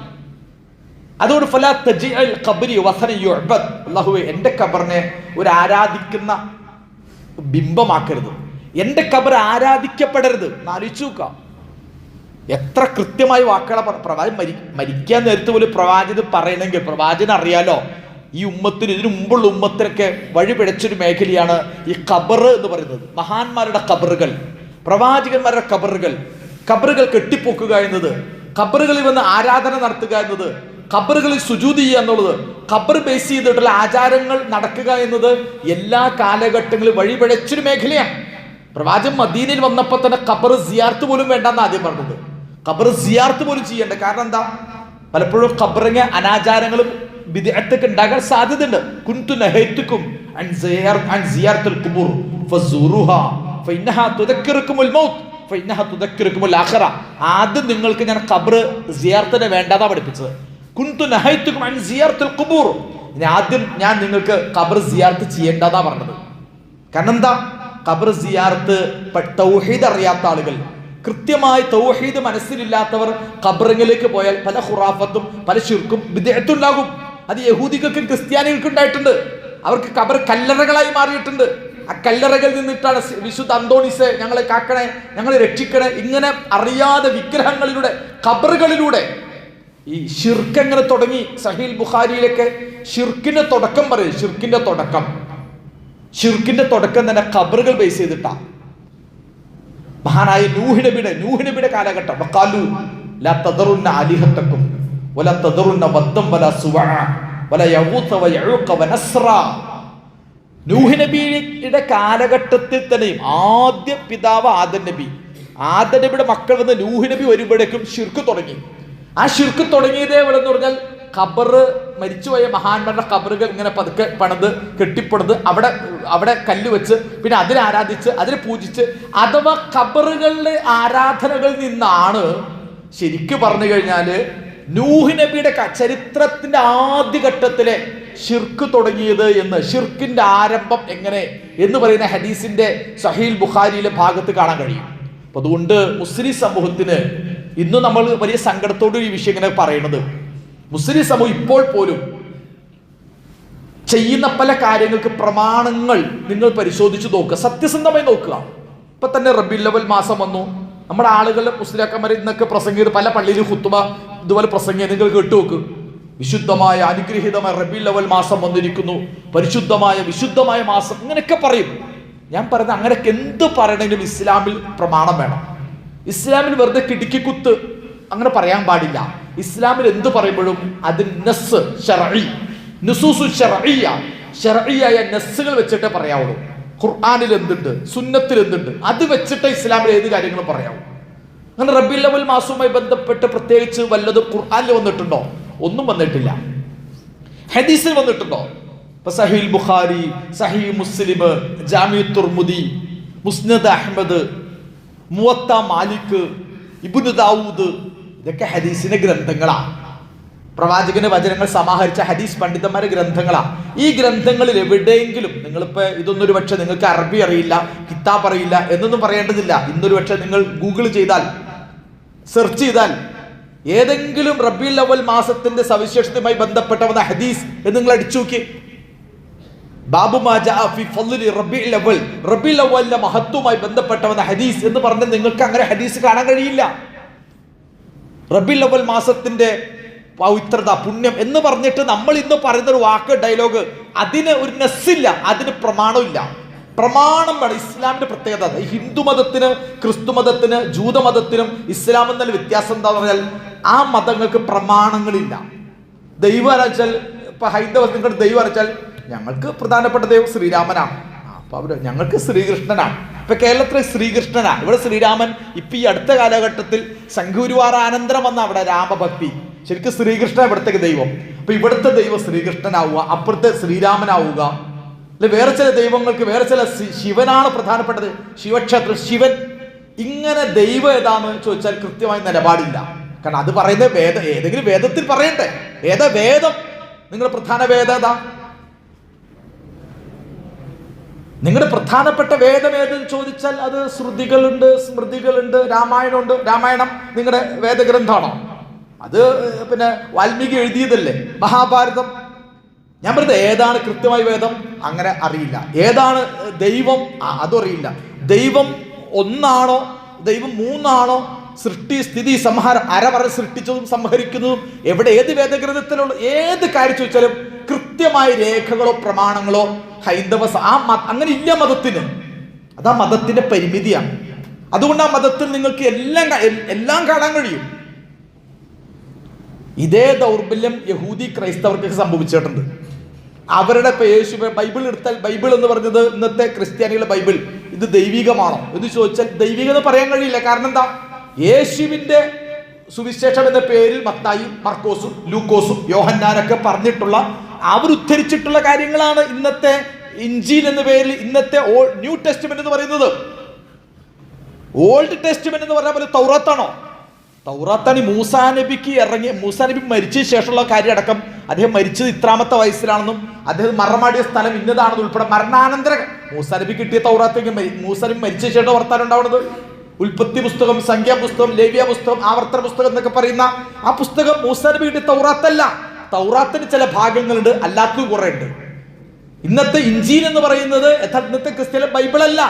അതുകൊണ്ട് ഫലാ തജിഅൽ ഖബ്രി വസന യുഅബദ്, അല്ലാഹുവേ എൻ്റെ ഖബറിനെ ഒരു ആരാധിക്കുന്ന ബിംബമാക്കരുത്, എൻ്റെ ഖബർ ആരാധിക്കപ്പെടരുത്. ആലോചിച്ചു നോക്കാം, എത്ര കൃത്യമായ വാക്കുകളെ പ്രവാചകൻ മരിക്കാൻ നേരത്ത് പോലും പ്രവാചകൻ പറയണമെങ്കിൽ പ്രവാചകൻ അറിയാലോ ഈ ഉമ്മത്തിന്, ഇതിനു മുമ്പുള്ള ഉമ്മത്തിനൊക്കെ വഴി പിഴച്ചൊരു മേഖലയാണ് ഈ ഖബർ എന്ന് പറയുന്നത്. മഹാന്മാരുടെ ഖബറുകൾ, പ്രവാചകന്മാരുടെ ഖബറുകൾ കെട്ടിപ്പൊക്കുക എന്നത്, ഖബറുകളിൽ വന്ന് ആരാധന നടത്തുക എന്നത്, ഖബറുകളിൽ സുജൂദ് ചെയ്യുക എന്നുള്ളത്, ഖബർ ബേസ് ചെയ്തിട്ടുള്ള ആചാരങ്ങൾ നടക്കുക എന്നത് എല്ലാ കാലഘട്ടങ്ങളിലും വഴി പിഴച്ചൊരു മേഖലയാണ്. പ്രവാചകൻ മദീനയിൽ വന്നപ്പോൾ തന്നെ ഖബർ സിയാർത്ത് പോലും വേണ്ടെന്ന് ആദ്യം പറഞ്ഞത്. ഖബർ സിയാർത്ത് പോലും ചെയ്യേണ്ട. കാരണം എന്താ, പലപ്പോഴും ഖബറിന് അനാചാരങ്ങളും ബിദ്അത്തൊക്കെ ഉണ്ടാകാൻ സാധ്യതയുണ്ട്. കുൻതു നഹൈതുകും അൻ സിയാറത്തുൽ ഖുബൂർ ഫസൂറുഹാ ഫഇന്നഹാ തുദക്കിറുകുമുൽ മൗത്ത് ഫഇന്നഹാ തുദക്കിറുകുമുൽ ആഖിറ. ആദ്യം നിങ്ങൾക്ക് ഞാൻ ഖബർ സിയാറത്തിനെ വേണ്ടാതാ പഠിപ്പിച്ചത്. കുൻതു നഹൈതുകും അൻ സിയാറത്തുൽ ഖുബൂർ, ആദ്യം ഞാൻ നിങ്ങൾക്ക് ഖബർ സിയാറത്ത് ചെയ്യേണ്ടതാ പറഞ്ഞത്. കാരണം എന്താ, ഖബർ സിയാറത്ത് തൗഹീദ് അറിയാത്ത ആളുകൾ, കൃത്യമായി തൗഹീദ് മനസ്സിലില്ലാത്തവർ ഖബറിലേക്ക് പോയാൽ പല ഖുറാഫത്തും പല ശിർക്കും ബിദ്അത്തും ഉണ്ടാകും. അത് യഹൂദികൾക്കും ക്രിസ്ത്യാനികൾക്കും ഉണ്ടായിട്ടുണ്ട്. അവർക്ക് ഖബർ കല്ലറകളായി മാറിയിട്ടുണ്ട്. ആ കല്ലറകളിൽ നിന്നിട്ടാണ് വിശുദ്ധ അന്തോണീസെ ഞങ്ങളെ കാക്കണേ, ഞങ്ങളെ രക്ഷിക്കണേ, ഇങ്ങനെ അറിയാതെ വിഗ്രഹങ്ങളിലൂടെ, ഖബറുകളിലൂടെ ഈ ഷിർക്ക് എങ്ങനെ തുടങ്ങി. സഹീൽ ബുഖാരിയിലൊക്കെ ഷിർക്കിന്റെ തുടക്കം പറയും. ഷിർക്കിന്റെ തുടക്കം തന്നെ ഖബറുകൾ ബേസ് ചെയ്തിട്ടാ. മഹാനായ നൂഹ് നബിയുടെ കാലഘട്ടം, വഖാലു ലാ തദറുന്ന ആലിഹത്തക്കും വലാ തദറുന്ന വദ്ദം വലാ സുവഅ വലാ യഗൂത വയഊഖ വനസ്ര. നൂഹ് നബിയുടെ കാലഘട്ടത്തിൽ തന്നെയും ആദ്യ പിതാവ് ആദം നബിയുടെ മക്കൾ വന്ന് നൂഹ് നബി വരുമ്പോഴേക്കും ഷിർക്ക് തുടങ്ങി. ആ ഷിർക്ക് തുടങ്ങിയതേ ഇവിടെ എന്ന് പറഞ്ഞാൽ ഖബർ, മരിച്ചുപോയ മഹാന്മാരുടെ ഖബറുകൾ ഇങ്ങനെ പതുക്കെ പണിത് കെട്ടിപ്പണിത് അവിടെ കല്ല് വെച്ച് പിന്നെ അതിനെ ആരാധിച്ച് അതിനെ പൂജിച്ച്, അഥവാ ഖബറുകളുടെ ആരാധനകളിൽ നിന്നാണ് ശരിക്കും പറഞ്ഞു കഴിഞ്ഞാല് നൂഹ് നബിയുടെ ചരിത്രത്തിന്റെ ആദ്യഘട്ടത്തിലെ ഷിർക്ക് തുടങ്ങിയത് എന്ന്, ഷിർക്കിന്റെ ആരംഭം എങ്ങനെ എന്ന് പറയുന്ന ഹദീസിന്റെ സഹീൽ ബുഖാരിയിലെ ഭാഗത്ത് കാണാൻ കഴിയും. അപ്പൊ അതുകൊണ്ട് മുസ്ലിം സമൂഹത്തിന് ഇന്ന് നമ്മൾ വലിയ സങ്കടത്തോട് ഈ വിഷയം ഇങ്ങനെ പറയുന്നത്, മുസ്ലിം സമൂഹം ഇപ്പോൾ പോലും ചെയ്യുന്ന പല കാര്യങ്ങൾക്ക് പ്രമാണങ്ങൾ നിങ്ങൾ പരിശോധിച്ച് നോക്കുക, സത്യസന്ധമായി നോക്കുക. ഇപ്പൊ തന്നെ റബീഉൽ അവ്വൽ മാസം വന്നു. നമ്മുടെ ആളുകൾ മുസ്ലിയാക്കന്മാർ ഇന്നൊക്കെ പ്രസംഗിയത് പല പള്ളിയിലും ഖുത്ബ ഇതുപോലെ പ്രസംഗം നിങ്ങൾ കേട്ടു നോക്ക്. വിശുദ്ധമായ അനുഗ്രഹീതമായ റബീഉൽ അവ്വൽ മാസം വന്നിരിക്കുന്നു, പരിശുദ്ധമായ വിശുദ്ധമായ മാസം, ഇങ്ങനെയൊക്കെ പറയും. ഞാൻ പറയുന്നത് അങ്ങനെയൊക്കെ എന്ത് പറയണമെങ്കിലും ഇസ്ലാമിൽ പ്രമാണം വേണം. ഇസ്ലാമിൽ വെറുതെ കിടുക്കിക്കുത്ത് അങ്ങനെ പറയാൻ പാടില്ല. ഇസ്ലാമിൽ എന്ത് പറയുമ്പോഴും അത് നസ് ശർഈ, നുസൂസു ശർഈയ, ശർഈയായ നസ്സുകൾ വെച്ചിട്ടേ പറയാവുള്ളൂ. ഖുർആനിൽ എന്തുണ്ട്, സുന്നത്തിൽ എന്തുണ്ട്, അത് വെച്ചിട്ട് ഇസ്ലാമിൽ ഏത് കാര്യങ്ങളും പറയാവൂ. അങ്ങനെ റബീഉൽ അവ്വൽ മാസവുമായി ബന്ധപ്പെട്ട് പ്രത്യേകിച്ച് വല്ലതും ഖുർആനിൽ വന്നിട്ടുണ്ടോ? ഒന്നും വന്നിട്ടില്ല. ഹദീസിൽ വന്നിട്ടുണ്ടോ? ഇപ്പൊ സഹീൽ ബുഖാരി, സഹീഹ് മുസ്ലിം, ജാമിഉ തുർമുദി, മുസ്നദ് അഹ്മദ്, മുവത്ത മാലിക്, ഇബ്നു ദാവൂദ്, ഇതൊക്കെ ഹദീസിന്റെ ഗ്രന്ഥങ്ങളാണ്. പ്രവാചകന്റെ വചനങ്ങൾ സമാഹരിച്ച ഹദീസ് പണ്ഡിതന്മാരുടെ ഗ്രന്ഥങ്ങളാണ്. ഈ ഗ്രന്ഥങ്ങളിൽ എവിടെയെങ്കിലും നിങ്ങളിപ്പോൾ ഇതൊന്നൊരു പക്ഷെ നിങ്ങൾക്ക് അറബി അറിയില്ല, കിതാബ് അറിയില്ല എന്നൊന്നും പറയേണ്ടതില്ല. ഇന്നൊരു പക്ഷെ നിങ്ങൾ ഗൂഗിൾ ചെയ്താൽ, സെർച്ച് ചെയ്താൽ ഏതെങ്കിലും റബീഉൽ അവ്വൽ മാസത്തിന്റെ സവിശേഷതയുമായി ബന്ധപ്പെട്ട വന്ന ഹദീസ് എന്ന് നിങ്ങൾ അടിച്ചു നോക്കി. ബാബു മാ ജാഅ ഫി ഫദ്ലി റബീഉൽ അവ്വൽ, റബീഉൽ അവ്വലിന്റെ മഹത്വവുമായി ബന്ധപ്പെട്ട വന്ന ഹദീസ് എന്ന് പറഞ്ഞാൽ നിങ്ങൾക്ക് അങ്ങനെ ഹദീസ് കാണാൻ കഴിയില്ല. റബീഉൽ അവ്വൽ മാസത്തിന്റെ പവിത്രത, പുണ്യം എന്ന് പറഞ്ഞിട്ട് നമ്മൾ ഇന്ന് പറയുന്ന ഒരു വാക്ക്, ഡയലോഗ്, അതിന് ഒരു നെസ്സില്ല, അതിന് പ്രമാണമില്ല. പ്രമാണം വേണം. ഇസ്ലാമിന്റെ പ്രത്യേകത, ഹിന്ദു മതത്തിന്, ക്രിസ്തു മതത്തിന്, ജൂതമതത്തിനും ഇസ്ലാം എന്നുള്ള വ്യത്യാസം എന്താന്ന് പറഞ്ഞാൽ ആ മതങ്ങൾക്ക് പ്രമാണങ്ങളില്ല. ദൈവം അരച്ചാൽ, ഇപ്പൊ ഹൈന്ദവ നിങ്ങളുടെ ദൈവം അരച്ചാൽ ഞങ്ങൾക്ക് പ്രധാനപ്പെട്ട ദൈവം ശ്രീരാമനാണ്, അപ്പൊ അവര് ഞങ്ങൾക്ക് ശ്രീകൃഷ്ണനാണ്. ഇപ്പൊ കേരളത്തിലെ ശ്രീകൃഷ്ണനാണ്, ഇവിടെ ശ്രീരാമൻ. ഇപ്പൊ ഈ അടുത്ത കാലഘട്ടത്തിൽ സംഘഗുരുവാർ അനന്തരം വന്ന അവിടെ രാമഭക്തി. ശരിക്കും ശ്രീകൃഷ്ണ ഇവിടുത്തെ ദൈവം. അപ്പൊ ഇവിടുത്തെ ദൈവം ശ്രീകൃഷ്ണനാവുക, അപ്പുറത്തെ ശ്രീരാമനാവുക. അല്ലെ വേറെ ചില ദൈവങ്ങൾക്ക് വേറെ ചില, ശിവനാണ് പ്രധാനപ്പെട്ടത്, ശിവക്ഷേത്രം, ശിവൻ. ഇങ്ങനെ ദൈവം ഏതാന്ന് ചോദിച്ചാൽ കൃത്യമായ നിലപാടില്ല. കാരണം അത് പറയുന്നത് ഏതെങ്കിലും വേദത്തിൽ പറയണ്ടേ. ഏതാ വേദം? നിങ്ങളുടെ പ്രധാന വേദം ഏതാ? നിങ്ങളുടെ പ്രധാനപ്പെട്ട വേദം ഏതെന്ന് ചോദിച്ചാൽ അത് ശ്രുതികളുണ്ട്, സ്മൃതികളുണ്ട്, രാമായണമുണ്ട്. രാമായണം നിങ്ങളുടെ വേദഗ്രന്ഥമാണോ? അത് പിന്നെ വാൽമീകി എഴുതിയതല്ലേ. മഹാഭാരതം. ഞാൻ പറഞ്ഞത് ഏതാണ് കൃത്യമായി വേദം? അങ്ങനെ അറിയില്ല. ഏതാണ് ദൈവം? അതും അറിയില്ല. ദൈവം ഒന്നാണോ, ദൈവം മൂന്നാണോ, സൃഷ്ടി സ്ഥിതി സംഹാരം, പറഞ്ഞ് സൃഷ്ടിച്ചതും സംഹരിക്കുന്നതും എവിടെ, ഏത് വേദഗ്രന്ഥത്തിലുള്ള ഏത് കാര്യം ചോദിച്ചാലും കൃത്യമായ രേഖകളോ പ്രമാണങ്ങളോ ഹൈന്ദവ അങ്ങനെ ഇല്ല മതത്തിന്. അതാ മതത്തിന്റെ പരിമിതിയാണ്. അതുകൊണ്ട് ആ മതത്തിൽ നിങ്ങൾക്ക് എല്ലാം കാണാൻ കഴിയും. ഇതേ ദൗർബല്യം യഹൂദി ക്രൈസ്തവർക്ക് സംഭവിച്ചിട്ടുണ്ട്. അവരുടെ യേശു, ബൈബിൾ എടുത്താൽ, ബൈബിൾ എന്ന് പറഞ്ഞത് ഇന്നത്തെ ക്രിസ്ത്യാനികളുടെ ബൈബിൾ, ഇത് ദൈവികമാണോ എന്ന് ചോദിച്ചാൽ ദൈവികം എന്ന് പറയാൻ കഴിയില്ല. കാരണം എന്താ? യേശുവിന്റെ സുവിശേഷം എന്ന പേരിൽ മത്തായിയും മർക്കോസും ലൂക്കോസും യോഹന്നാനൊക്കെ പറഞ്ഞിട്ടുള്ള, അവരുദ്ധരിച്ചിട്ടുള്ള കാര്യങ്ങളാണ് ഇന്നത്തെ ഇഞ്ചീൽ എന്ന പേരിൽ, ഇന്നത്തെ ന്യൂ ടെസ്റ്റ്മെന്റ് എന്ന് പറയുന്നത്. ഓൾഡ് ടെസ്റ്റ്മെന്റ് എന്ന് പറഞ്ഞാൽ പോലെ തൗറാത്താണോ? തൗറാത്താണ് മൂസാ നബിക്ക് മൂസാ നബി മരിച്ച ശേഷമുള്ള കാര്യം അടക്കം. അദ്ദേഹം മരിച്ചത് ഇത്രാമത്തെ വയസ്സിലാണെന്നും അദ്ദേഹം മറമാടിയ സ്ഥലം ഇന്നതാണെന്ന് ഉൾപ്പെടെ മരണാനന്തര മൂസാ നബി കിട്ടിയ തൗറാത്തേക്ക് മൂസാ നബി മരിച്ച ശേഷം വർത്താനം ഉണ്ടാവുന്നത്. ഉൽപ്പത്തി പുസ്തകം, സംഖ്യാപുസ്തകം, ലേവ്യ പുസ്തകം, ആവർത്തന പുസ്തകം എന്നൊക്കെ പറയുന്ന ആ പുസ്തകം മൂസാ നബി കിട്ടിയ തൗറാത്തല്ല. തൗറാത്തിന് ചില ഭാഗങ്ങളുണ്ട്, അല്ലാത്തതും കുറെ ഉണ്ട്. ഇന്നത്തെ ഇഞ്ചീൽ എന്ന് പറയുന്നത് ഇന്നത്തെ ക്രിസ്ത്യൻ ബൈബിൾ അല്ല.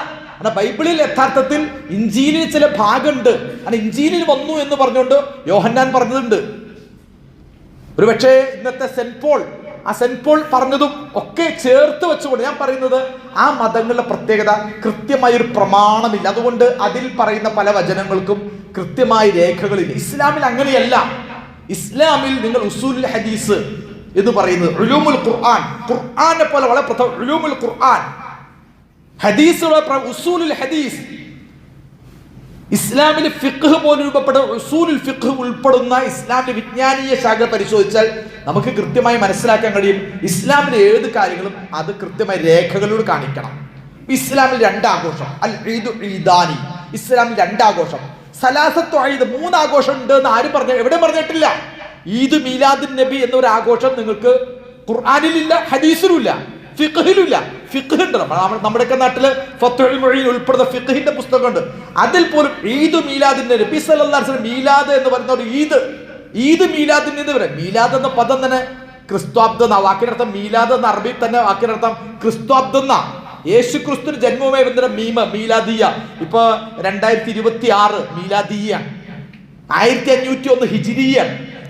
ബൈബിളിൽ യഥാർത്ഥത്തിൽ ഇഞ്ചീലിൽ ചില ഭാഗമുണ്ട്. ഇഞ്ചീലിൽ വന്നു എന്ന് പറഞ്ഞുകൊണ്ട് യോഹന്നാൻ പറഞ്ഞതുണ്ട്. ഒരുപക്ഷെ ഇന്നത്തെ സെന്റ് പോൾ, ആ സെന്റ് പോൾ പറഞ്ഞതും ഒക്കെ ചേർത്ത് വെച്ചുകൊണ്ട് ഞാൻ പറയുന്നത്, ആ മതങ്ങളുടെ പ്രത്യേകത കൃത്യമായ ഒരു പ്രമാണമില്ല. അതുകൊണ്ട് അതിൽ പറയുന്ന പല വചനങ്ങൾക്കും കൃത്യമായ രേഖകളില്ല. ഇസ്ലാമിൽ അങ്ങനെയല്ല. ഇസ്ലാമിൽ നിങ്ങൾ ഉസൂലുൽ ഹദീസ് എന്ന് പറയുന്നത്, ഉലൂമുൽ ഖുർആൻ, ഖുർആനെ പോലെ വളരെ പ്രധാന ഉലൂമുൽ ഖുർആൻ, ഹദീസുകളുടെ ഉസൂലുൽ ഹദീസ്, ഇസ്ലാമിലെ ഫിഖ് പോലും രൂപപ്പെട്ട ഉസൂലുൽ ഫിഖ് ഉൾപ്പെടുന്ന ഇസ്ലാമിന്റെ വിജ്ഞാനീയ ശാഖ പരിശോധിച്ചാൽ നമുക്ക് കൃത്യമായി മനസ്സിലാക്കാൻ കഴിയും. ഇസ്ലാമിലെ ഏത് കാര്യങ്ങളും അത് കൃത്യമായി രേഖകളോട് കാണിക്കണം. ഇസ്ലാമിൽ രണ്ടാഘോഷം, അൽ ഈദു ഈദാനി, ഇസ്ലാമിൽ രണ്ടാഘോഷം. സലാസത്തു ഈദ്, മൂന്നാഘോഷം ഉണ്ട് എന്ന് ആരും എവിടെ പറഞ്ഞിട്ടില്ല. ഈദ് മീലാദുൻ നബി എന്നൊരു ആഘോഷം നിങ്ങൾക്ക് ഖുർആനിലില്ല, ഹദീസിലുമില്ല, ഫിഖ്ഹിലുമില്ല. ഫിഖ് ഉണ്ട്, നമ്മുടെയൊക്കെ നാട്ടില് ഫത്ഹുൽ മുഈൻ ഉൾപ്പെടുന്ന ഫിഖ്ഹിന്റെ പുസ്തകമുണ്ട്. അതിൽ പോലും ഈദ് മീലാദുൻ നബി സല്ലല്ലാഹു അലൈഹി വസല്ലം, മീലാദ് എന്ന് പറയുന്ന ഒരു ഈദ് മീലാദിൻ എന്ന് പറയാം. മീലാദ് എന്ന പദം തന്നെ ക്രിസ്തുഅബ്ദ് എന്ന വാക്കിനർത്ഥം, മീലാദ് എന്ന അറബി തന്നെ വാക്കിനർത്ഥം ക്രിസ്തുഅബ്ദ് എന്ന, യേശു ക്രിസ്തുവിന് ജന്മവുമായി ബന്ധപ്പെട്ട മീലാദിയ. ഇപ്പൊ 2026 മീലാദിയ, 1501 ഹിജ്രിയ.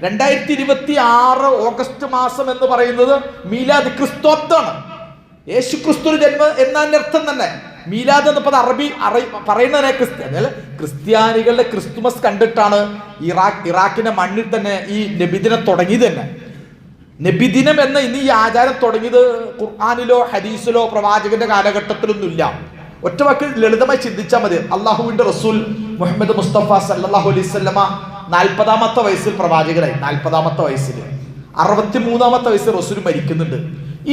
2026 ഓഗസ്റ്റ് മാസം എന്ന് പറയുന്നത് മീലാദ് ക്രിസ്തുഅബ്ദാണ്, യേശു ക്രിസ്തു ജന്മം എന്നതിന്റെ അർത്ഥം തന്നെ. മീലാദ് എന്ന പദം അറബി പറയുന്നതിനെ ക്രിസ്ത്യാനികളുടെ ക്രിസ്തുമസ് കണ്ടിട്ടാണ് ഇറാഖിന്റെ മണ്ണിൽ തന്നെ ഈ നബിദിനം തുടങ്ങിയത് തന്നെ. നബിദിനം എന്ന ഇന്ന് ഈ ആചാരം തുടങ്ങിയത് ഖുർആനിലോ ഹദീസിലോ പ്രവാചകന്റെ കാലഘട്ടത്തിലൊന്നുമില്ല. ഒറ്റ വാക്കിൽ ലളിതമായി ചിന്തിച്ചാൽ മതി. അള്ളാഹുവിന്റെ റസൂൽ മുഹമ്മദ് മുസ്തഫ സല്ലല്ലാഹു അലൈഹി വസല്ലമ 40-ാമത്തെ വയസ്സിൽ പ്രവാചകനായി. 40-ാമത്തെ വയസ്സിൽ 63-ാമത്തെ വയസ്സിൽ റസൂൽ മരിക്കുന്നുണ്ട്.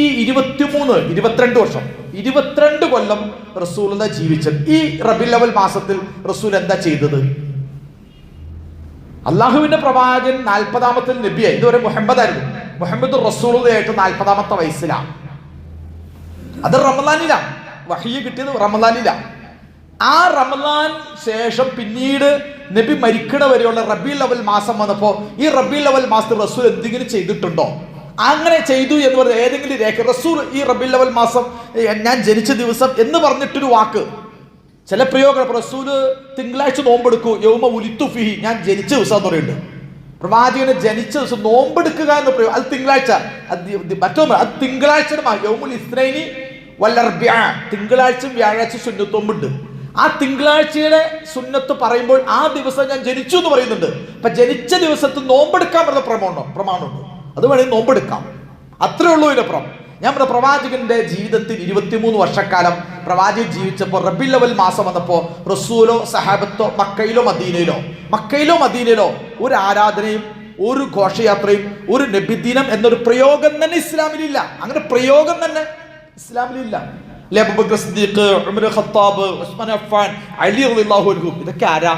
ഈ 22 വർഷം, 22 കൊല്ലം റസൂൽ ജീവിച്ചത്. ഈ റബീഉൽ അവ്വൽ മാസത്തിൽ റസൂൽ എന്താ ചെയ്തത്? അള്ളാഹുവിന്റെ പ്രവാചകൻ 40-ാമത്തെ നബിയായി. ഇതുവരെ മുഹമ്മദായിരുന്നു. മുഹമ്മദ് റസൂലുള്ളായിട്ട് 40-ാമത്തെ വയസ്സിലാണ്. അത് റമദാനിലാണ് വഹ്യ് കിട്ടിയത്, റമദാനിലാണ്. ആ റമദാൻ ശേഷം പിന്നീട് നബി മരിക്കണ വരെയുള്ള റബീഉൽ അവൽ മാസം വന്നപ്പോൾ ഈ റബീഉൽ അവൽ മാസത്തിൽ റസൂൽ എന്തെങ്കിലും ചെയ്തിട്ടുണ്ടോ? അങ്ങനെ ചെയ്തു എന്ന് പറഞ്ഞ ഏതെങ്കിലും രേഖ? റസൂൽ ഈ റബീഉൽ അവൽ മാസം ഞാൻ ജനിച്ച ദിവസം എന്ന് പറഞ്ഞിട്ടൊരു വാക്ക്, ചില പ്രയോഗങ്ങൾ. റസൂല് തിങ്കളാഴ്ച നോമ്പെടുക്കൂ, യൗമ ഉലിത്തു ഫിഹി, ഞാൻ ജനിച്ച ദിവസം എന്ന് പറയുന്നുണ്ട്. പ്രവാചകനെ ജനിച്ച ദിവസം നോമ്പെടുക്കുക എന്ന് പറയും. അത് തിങ്കളാഴ്ച, മറ്റൊന്ന് അത് തിങ്കളാഴ്ച യൗമുൽ ഇസ്നൈനി വല്ലർബിഅ, തിങ്കളാഴ്ചയും വ്യാഴാഴ്ച സുന്നത്തോമ്പുണ്ട്. ആ തിങ്കളാഴ്ചയുടെ സുന്നത്ത് പറയുമ്പോൾ ആ ദിവസം ഞാൻ ജനിച്ചു എന്ന് പറയുന്നുണ്ട്. അപ്പൊ ജനിച്ച ദിവസത്ത് നോമ്പെടുക്കാൻ പറഞ്ഞ പ്രമാണമുണ്ട്. അത് വേണമെങ്കിൽ നോമ്പെടുക്കാം, അത്രേ ഉള്ളൂ ഇതിനപ്പുറം. ഞാൻ പറഞ്ഞ പ്രവാചകന്റെ ജീവിതത്തിൽ 23 വർഷക്കാലം പ്രവാചകൻ ജീവിച്ചപ്പോൾ റബീഉൽ അവൽ മാസം വന്നപ്പോൾ റസൂലോ സഹാബത്തോ മക്കയിലോ മദീനയിലോ ഒരു ആരാധനയും ഒരു ഘോഷയാത്രയും ഒരു നബിദിനം എന്നൊരു പ്രയോഗം തന്നെ ഇസ്ലാമിലില്ല. അങ്ങനെ പ്രയോഗം തന്നെ ഇസ്ലാമിലില്ല. അബൂബക്കർ സിദ്ദീഖ്, ഉമർ ഖത്താബ്, ഉസ്മാൻ അഫ്ഫാൻ, അലി റളിയല്ലാഹു അൻഹു, ഇതൊക്കെ ആരാ?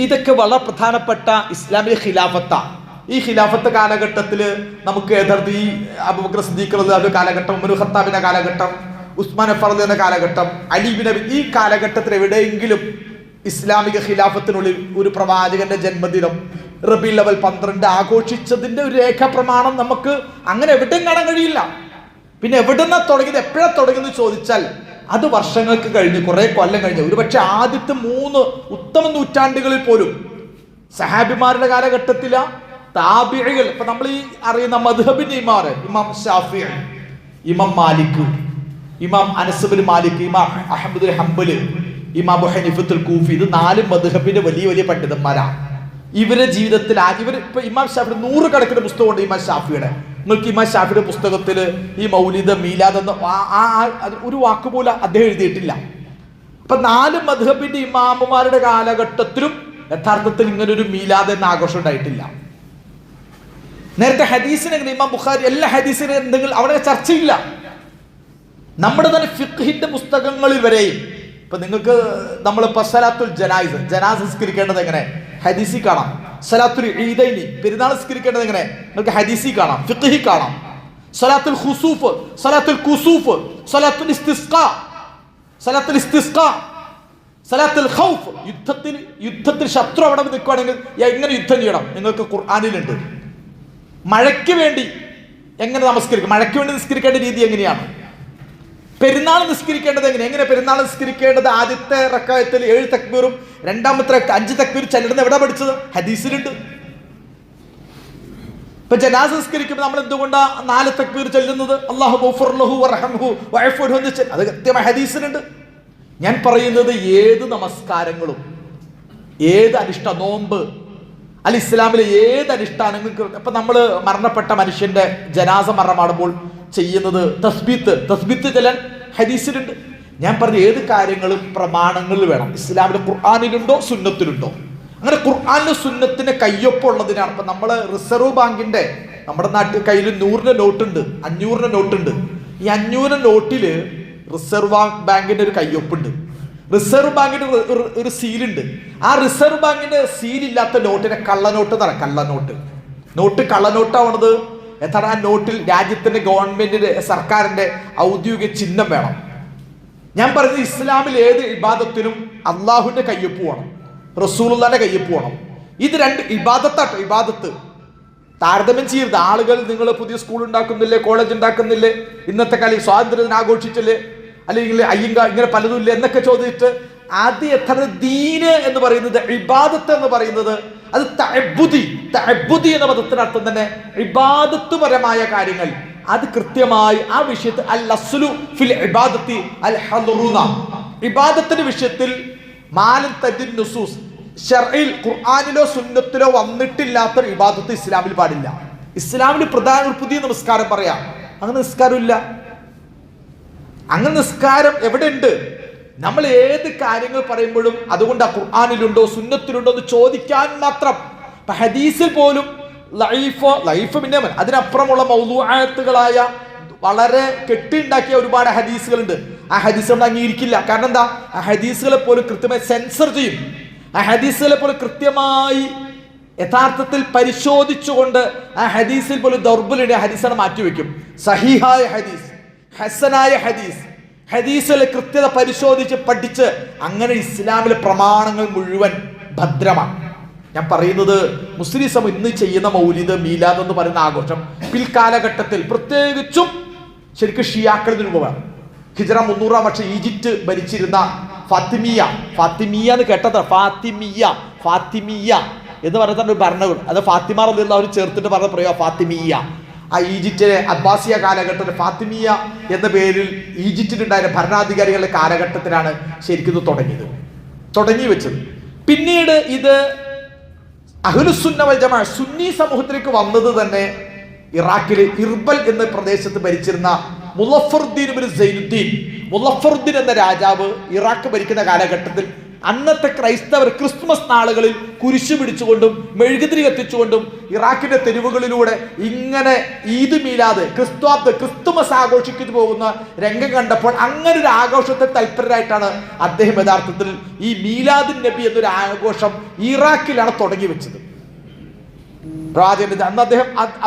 ഇതൊക്കെ വളരെ പ്രധാനപ്പെട്ട ഇസ്ലാമിക ഖിലാഫത്ത. ഈ ഖിലാഫത്ത് കാലഘട്ടത്തിൽ നമുക്ക് യഥാർത്ഥ ഈ അബൂബക്കർ സിദ്ദീഖ് റളിയല്ലാഹു കാലഘട്ടം, ഉമർ ഖത്താബിന്റെ കാലഘട്ടം, ഉസ്മാൻ അഫ്ഫാൻ റളിയല്ലാഹുവിന്റെ കാലഘട്ടം, അലി ബിൻ അബി, ഈ കാലഘട്ടത്തിൽ എവിടെയെങ്കിലും ഇസ്ലാമിക ഖിലാഫത്തിനുള്ളിൽ ഒരു പ്രവാചകന്റെ ജന്മദിനം റബീഉൽ അവൽ 12 ആഘോഷിച്ചതിന്റെ ഒരു രേഖ പ്രമാണം നമുക്ക് അങ്ങനെ എവിടെയും കാണാൻ കഴിയില്ല. പിന്നെ എവിടുന്ന തുടങ്ങിയത്, എപ്പോഴാണ് തുടങ്ങിയെന്ന് ചോദിച്ചാൽ അത് വർഷങ്ങൾക്ക് കഴിഞ്ഞ്, കുറെ കൊല്ലം കഴിഞ്ഞ്, ഒരുപക്ഷെ ആദ്യത്തെ 3 ഉത്തമ നൂറ്റാണ്ടുകളിൽ പോലും സഹാബിമാരുടെ കാലഘട്ടത്തില താബിഈകൾ, ഇപ്പൊ നമ്മൾ ഈ അറിയുന്ന മദ്ഹബിന്റെ ഇമാം ഷാഫിഈ, ഇമാം മാലിക്, ഇമാം അനസ് ബിൻ മാലിക്, ഇമാം അഹ്മദ് ബിൻ ഹംബൽ, ഇമാം അബൂ ഹനീഫത്തുൽ കൂഫി, ഇത് 4 മദ്ഹബിന്റെ വലിയ വലിയ പണ്ഡിതന്മാരാണ്. ഇവരുടെ ജീവിതത്തിൽ ഇപ്പൊ ഇമാം ഷാഫിയുടെ 100 കണക്കിന് പുസ്തകമുണ്ട്. ഇമാം ഷാഫിയുടെ, നിങ്ങൾക്ക് ഇമാം ഷാഫിയുടെ പുസ്തകത്തിൽ ഈ മൗലിദ് മീലാദ് എന്ന ഒരു വാക്കുപോലും അദ്ദേഹം എഴുതിയിട്ടില്ല. അപ്പൊ 4 മദ്ഹബിന്റെ ഇമാമുമാരുടെ കാലഘട്ടത്തിലും യഥാർത്ഥത്തിൽ ഇങ്ങനെ ഒരു മീലാദ് എന്ന ആഘോഷം ഉണ്ടായിട്ടില്ല. നേരത്തെ ഹദീസിനെ ഇമാം ബുഖാരി എല്ലാ ഹദീസിനെ എന്തെങ്കിലും അവിടെ ചർച്ചയില്ല. നമ്മുടെ തന്നെ ഫിഖ്ഹിന്റെ പുസ്തകങ്ങളിൽ വരെയും ഇപ്പൊ നിങ്ങൾക്ക് നമ്മളിപ്പോ സലാത്തുൽ ജനാസ നിസ്കരിക്കേണ്ടത് എങ്ങനെ ഹദീസി കാണാം. സലാത്തുൽ ഈദൈനി, പെരുന്നാൾ നിസ്കരിക്കേണ്ടത് എങ്ങനെ നിങ്ങൾക്ക് ഹദീസി കാണാം, ഫിഖ്ഹി കാണാം. സലാത്തുൽ ഖുസൂഫ്, സലാത്തുൽ കുസൂഫ്, സലാത്തുൽ ഇസ്തിസ്ഖാ, സലാത്തുൽ ഖൗഫ്, യുദ്ധത്തിൽ ശത്രു അവിടെ നിൽക്കുകയാണെങ്കിൽ എങ്ങനെ യുദ്ധം ചെയ്യണം നിങ്ങൾക്ക് ഖുർആനിലുണ്ട്. മഴയ്ക്ക് വേണ്ടി എങ്ങനെ നമസ്കരിക്കും, മഴയ്ക്ക് വേണ്ടി നിസ്കരിക്കേണ്ട രീതി എങ്ങനെയാണ്, പെരുന്നാൾ നിസ്കരിക്കേണ്ടത് എങ്ങനെ പെരുന്നാൾ നിസ്കരിക്കേണ്ടത്, ആദ്യത്തെ റക്അത്തിൽ 7 തക്ബീറും രണ്ടാമത്തെ 5 തക്ബീർ ചെല്ലുന്നത് എവിടെ പഠിച്ചത്? ഹദീസിലുണ്ട്. ഇപ്പൊ ജനാസ നിസ്കരിക്കുമ്പോൾ നമ്മൾ എന്തുകൊണ്ടാ 4 തക്ബീർ ചെല്ലുന്നത്? അല്ലാഹു ഗഫൂർ ലഹു വറഹംഹു വഅഫു അൻഹു എന്ന് അത് കൃത്യമായ ഹദീസിലുണ്ട്. ഞാൻ പറയുന്നത് ഏത് നമസ്കാരങ്ങളും, ഏത് നോമ്പ് അല്ല ഇസ്ലാമിലെ ഏത് അനുഷ്ഠാനങ്ങൾക്ക്, ഇപ്പൊ നമ്മൾ മരണപ്പെട്ട മനുഷ്യന്റെ ജനാസ മരണമാടുമ്പോൾ ചെയ്യുന്നത് തസ്ബീത്ത് ചെല്ലാൻ ഹദീസിലുണ്ട്. ഞാൻ പറഞ്ഞ ഏത് കാര്യങ്ങളും പ്രമാണങ്ങളിൽ വേണം. ഇസ്ലാമിലെ ഖുർആനിലുണ്ടോ സുന്നത്തിലുണ്ടോ? അങ്ങനെ ഖുർആനിലെ സുന്നത്തിന് കയ്യൊപ്പുള്ളതിനാണ്. ഇപ്പൊ നമ്മള് റിസർവ് ബാങ്കിന്റെ, നമ്മുടെ നാട്ടിൽ കയ്യിൽ 100 നോട്ടുണ്ട്, 500 നോട്ടുണ്ട്. ഈ 500 നോട്ടില് റിസർവ് ബാങ്കിന്റെ ഒരു കയ്യൊപ്പുണ്ട്, റിസർവ് ബാങ്കിന്റെ ഒരു സീലുണ്ട്. ആ റിസർവ് ബാങ്കിന്റെ സീലില്ലാത്ത നോട്ടിനെ കള്ളനോട്ട് എന്നാണ്. നോട്ട് കള്ളനോട്ടാവണത് എത്ര? ആ നോട്ടിൽ രാജ്യത്തിന്റെ ഗവൺമെന്റിന്റെ സർക്കാരിന്റെ ഔദ്യോഗിക ചിഹ്നം വേണം. ഞാൻ പറയുന്നത് ഇസ്ലാമിൽ ഏത് ഇബാദത്തിനും അള്ളാഹുവിന്റെ കയ്യൊപ്പ് വേണം, റസൂലുള്ളാഹിന്റെ കയ്യൊപ്പ് വേണം. ഇത് 2 ഇബാദത്താട്ടോ. ഇബാദത്ത് താരതമ്യം ചെയ്യരുത്. ആളുകൾ നിങ്ങൾ പുതിയ സ്കൂൾ ഉണ്ടാക്കുന്നില്ലേ, കോളേജ് ഉണ്ടാക്കുന്നില്ലേ, ഇന്നത്തെ കാലം സ്വാതന്ത്ര്യദിനം ആഘോഷിച്ചില്ലേ, അല്ലെങ്കിൽ ഇങ്ങനെ പലതും ഇല്ല എന്നൊക്കെ ചോദിച്ചിട്ട് അത് എത്ര ദീന് എന്ന് പറയുന്നത്, ഇബാദത്ത് എന്ന് പറയുന്നത് അത് തഅബ്ബുദി എന്ന പദത്തിനർത്ഥം തന്നെ ഇബാദത്ത് പരമായ കാര്യങ്ങൾ. അത് കൃത്യമായി ആ വിഷയത്തിൽ അൽ അസ്ലു ഫിൽ ഇബാദത്തി അൽ ഹദ്റുന, ഇബാദത്തിന്റെ വിഷയത്തിൽ മാലൻ തദിൻ നുസൂസ്, ശർഇൽ ഖുർആനിലോ സുന്നത്തിലോ വന്നിട്ടില്ലാത്ത ഇബാദത്ത് ഇസ്ലാമിൽ പാടില്ല. ഇസ്ലാമിൽ പ്രധാന ഒരു പുതിയ നമസ്കാരം പറയാം, അങ്ങനെ നിസ്കാരമില്ല. അങ്ങനെ നിസ്കാരം എവിടെ ഉണ്ട്? നമ്മൾ ഏത് കാര്യങ്ങൾ പറയുമ്പോഴും അതുകൊണ്ട് ഖുർആനിലുണ്ടോ സുന്നത്തിലുണ്ടോ എന്ന് ചോദിക്കാൻ മാത്രം. ഇപ്പൊ ഹദീസിൽ പോലും ലൈഫ് പിന്നെ അതിനപ്പുറമുള്ള മൗദൂആത്തുകളായ വളരെ കെട്ടിയുണ്ടാക്കിയ ഒരുപാട് ഹദീസുകളുണ്ട്. ആ ഹദീസുകൾ അംഗീകരിക്കില്ല. കാരണം എന്താ? ആ ഹദീസുകളെ പോലും കൃത്യമായി സെൻസർ ചെയ്യും. ആ ഹദീസുകളെ പോലെ കൃത്യമായി യഥാർത്ഥത്തിൽ പരിശോധിച്ചുകൊണ്ട് ആ ഹദീസിൽ പോലും ദൗർബല്യ ഹദീസാണ് മാറ്റിവെക്കും. സഹീഹായ ഹദീസ്, ഹസനായ ഹദീസ്, ഹദീസിലെ കൃത്യത പരിശോധിച്ച് പഠിച്ച് അങ്ങനെ ഇസ്ലാമിലെ പ്രമാണങ്ങൾ മുഴുവൻ ഭദ്രമാണ്. ഞാൻ പറയുന്നത് മുസ്ലിം സമൂഹം ഇന്ന് ചെയ്യുന്ന മൗലിദ്, മീലാദ് എന്ന് പറയുന്ന ആഘോഷം പിൽക്കാലഘട്ടത്തിൽ പ്രത്യേകിച്ചും ശരിക്കും ഷിയാക്കളിൽ രൂപമാണ്. ഹിജ്റ 300-ാം വർഷം ഈജിപ്റ്റ് ഭരിച്ചിരുന്ന ഫാത്തിമിയ എന്ന് കേട്ടത്, ഫാത്തിമിയ എന്ന് പറയുന്ന ഒരു ഭരണകൂടം, അത് ഫാത്തിമ റളിയല്ലാഹു അൻഹ ചേർത്തിട്ട് പറഞ്ഞ പ്രയോഗം ഫാത്തിമിയ. ആ ഈജിപ്റ്റിലെ അബ്ബാസിയ കാലഘട്ടത്തിൽ ഫാത്തിമിയ എന്ന പേരിൽ ഈജിപ്റ്റിലുണ്ടായിരുന്ന ഭരണാധികാരികളുടെ കാലഘട്ടത്തിലാണ് ശരിക്കും ഇത് തുടങ്ങി വെച്ചത്. പിന്നീട് ഇത് അഹ്ലുസുന്ന വൽ ജമാഅ സുന്നി സമൂഹത്തിലേക്ക് വന്നത് തന്നെ ഇറാഖിലെ ഇർബൽ എന്ന പ്രദേശത്ത് ഭരിച്ചിരുന്ന മുളഫറുദ്ദീൻ എന്ന രാജാവ് ഇറാഖ് ഭരിക്കുന്ന കാലഘട്ടത്തിൽ അന്നത്തെ ക്രൈസ്തവർ ക്രിസ്തുമസ് നാളുകളിൽ കുരിശു പിടിച്ചുകൊണ്ടും മെഴുകുതിരി കത്തിച്ചുകൊണ്ടും ഇറാഖിന്റെ തെരുവുകളിലൂടെ ഇങ്ങനെ ഈദ് മീലാദ് ക്രിസ്തുമസ് ആഘോഷിക്കുന്നു പോകുന്ന രംഗം കണ്ടപ്പോൾ അങ്ങനെ ഒരു ആഘോഷത്തെ തൽപരരായിട്ടാണ് അദ്ദേഹം യഥാർത്ഥത്തിൽ ഈ മീലാദുൻ നബി എന്നൊരു ആഘോഷം ഇറാഖിലാണ് തുടങ്ങി വെച്ചത്. പ്രവാചകന്റെ അന്ന്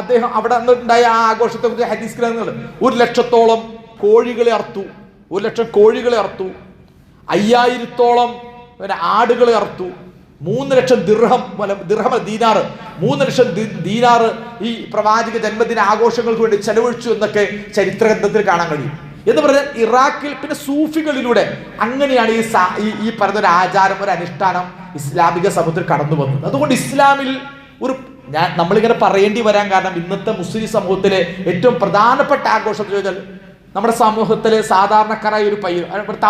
അദ്ദേഹം അവിടെ ഉണ്ടായ ആ ആഘോഷത്തെ കുറിച്ച് ഹദീസ് ഗ്രന്ഥങ്ങൾ 1,00,000-ഓളം കോഴികളെ അറുത്തു, 1,00,000 കോഴികളെ അറുത്തു, 5,000-ഓളം ആടുകളെ അറുത്തു, 3,00,000 ദീനാറ് 3,00,000 ദീനാറ് ഈ പ്രവാചക ജന്മദിന ആഘോഷങ്ങൾക്ക് വേണ്ടി ചെലവഴിച്ചു എന്നൊക്കെ ചരിത്ര ഗ്രന്ഥത്തിൽ കാണാൻ കഴിയും. എന്ന് പറഞ്ഞാൽ ഇറാഖിൽ പിന്നെ സൂഫികളിലൂടെ അങ്ങനെയാണ് ഈ പറഞ്ഞൊരു ആചാരം, ഒരു അനുഷ്ഠാനം ഇസ്ലാമിക സമൂഹത്തിൽ കടന്നു വന്നത്. അതുകൊണ്ട് ഇസ്ലാമിൽ നമ്മളിങ്ങനെ പറയേണ്ടി വരാൻ കാരണം ഇന്നത്തെ മുസ്ലിം സമൂഹത്തിലെ ഏറ്റവും പ്രധാനപ്പെട്ട ആഘോഷം ചോദിച്ചാൽ നമ്മുടെ സമൂഹത്തിലെ സാധാരണക്കാരായ ഒരു പയ്യൻ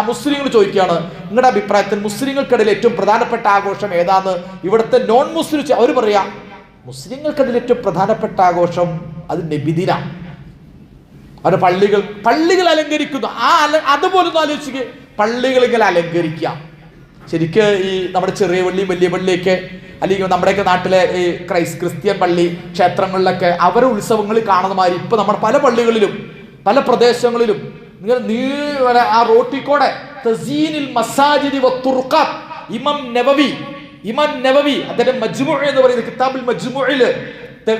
മുസ്ലിങ്ങൾ ചോദിക്കുകയാണ്, നിങ്ങളുടെ അഭിപ്രായത്തിൽ മുസ്ലിങ്ങൾക്കിടയിൽ ഏറ്റവും പ്രധാനപ്പെട്ട ആഘോഷം ഏതാന്ന് ഇവിടുത്തെ നോൺ മുസ്ലിം അവർ പറയാം, മുസ്ലിങ്ങൾക്കിടയിൽ ഏറ്റവും പ്രധാനപ്പെട്ട ആഘോഷം അത് നബിദിനാണ്. അവരുടെ പള്ളികൾ അലങ്കരിക്കുന്നു. അതുപോലെ ഒന്ന് ആലോചിക്കുക, പള്ളികൾ ഇങ്ങനെ അലങ്കരിക്കാം. ശരിക്ക് ഈ നമ്മുടെ ചെറിയ പള്ളി, വലിയ പള്ളിയൊക്കെ, അല്ലെങ്കിൽ നമ്മുടെയൊക്കെ നാട്ടിലെ ഈ ക്രിസ്ത്യൻ പള്ളി ക്ഷേത്രങ്ങളിലൊക്കെ അവരുടെ ഉത്സവങ്ങളിൽ കാണുന്ന മാതിരി ഇപ്പൊ നമ്മുടെ പല പള്ളികളിലും പല പ്രദേശങ്ങളിലും നിങ്ങൾ ആ റോട്ടിക്കോടെ ഇമാം നവവി അദ്ദേഹം മജ്മു എന്ന് പറയുന്ന കിതാബുൽ മജ്മുഇല്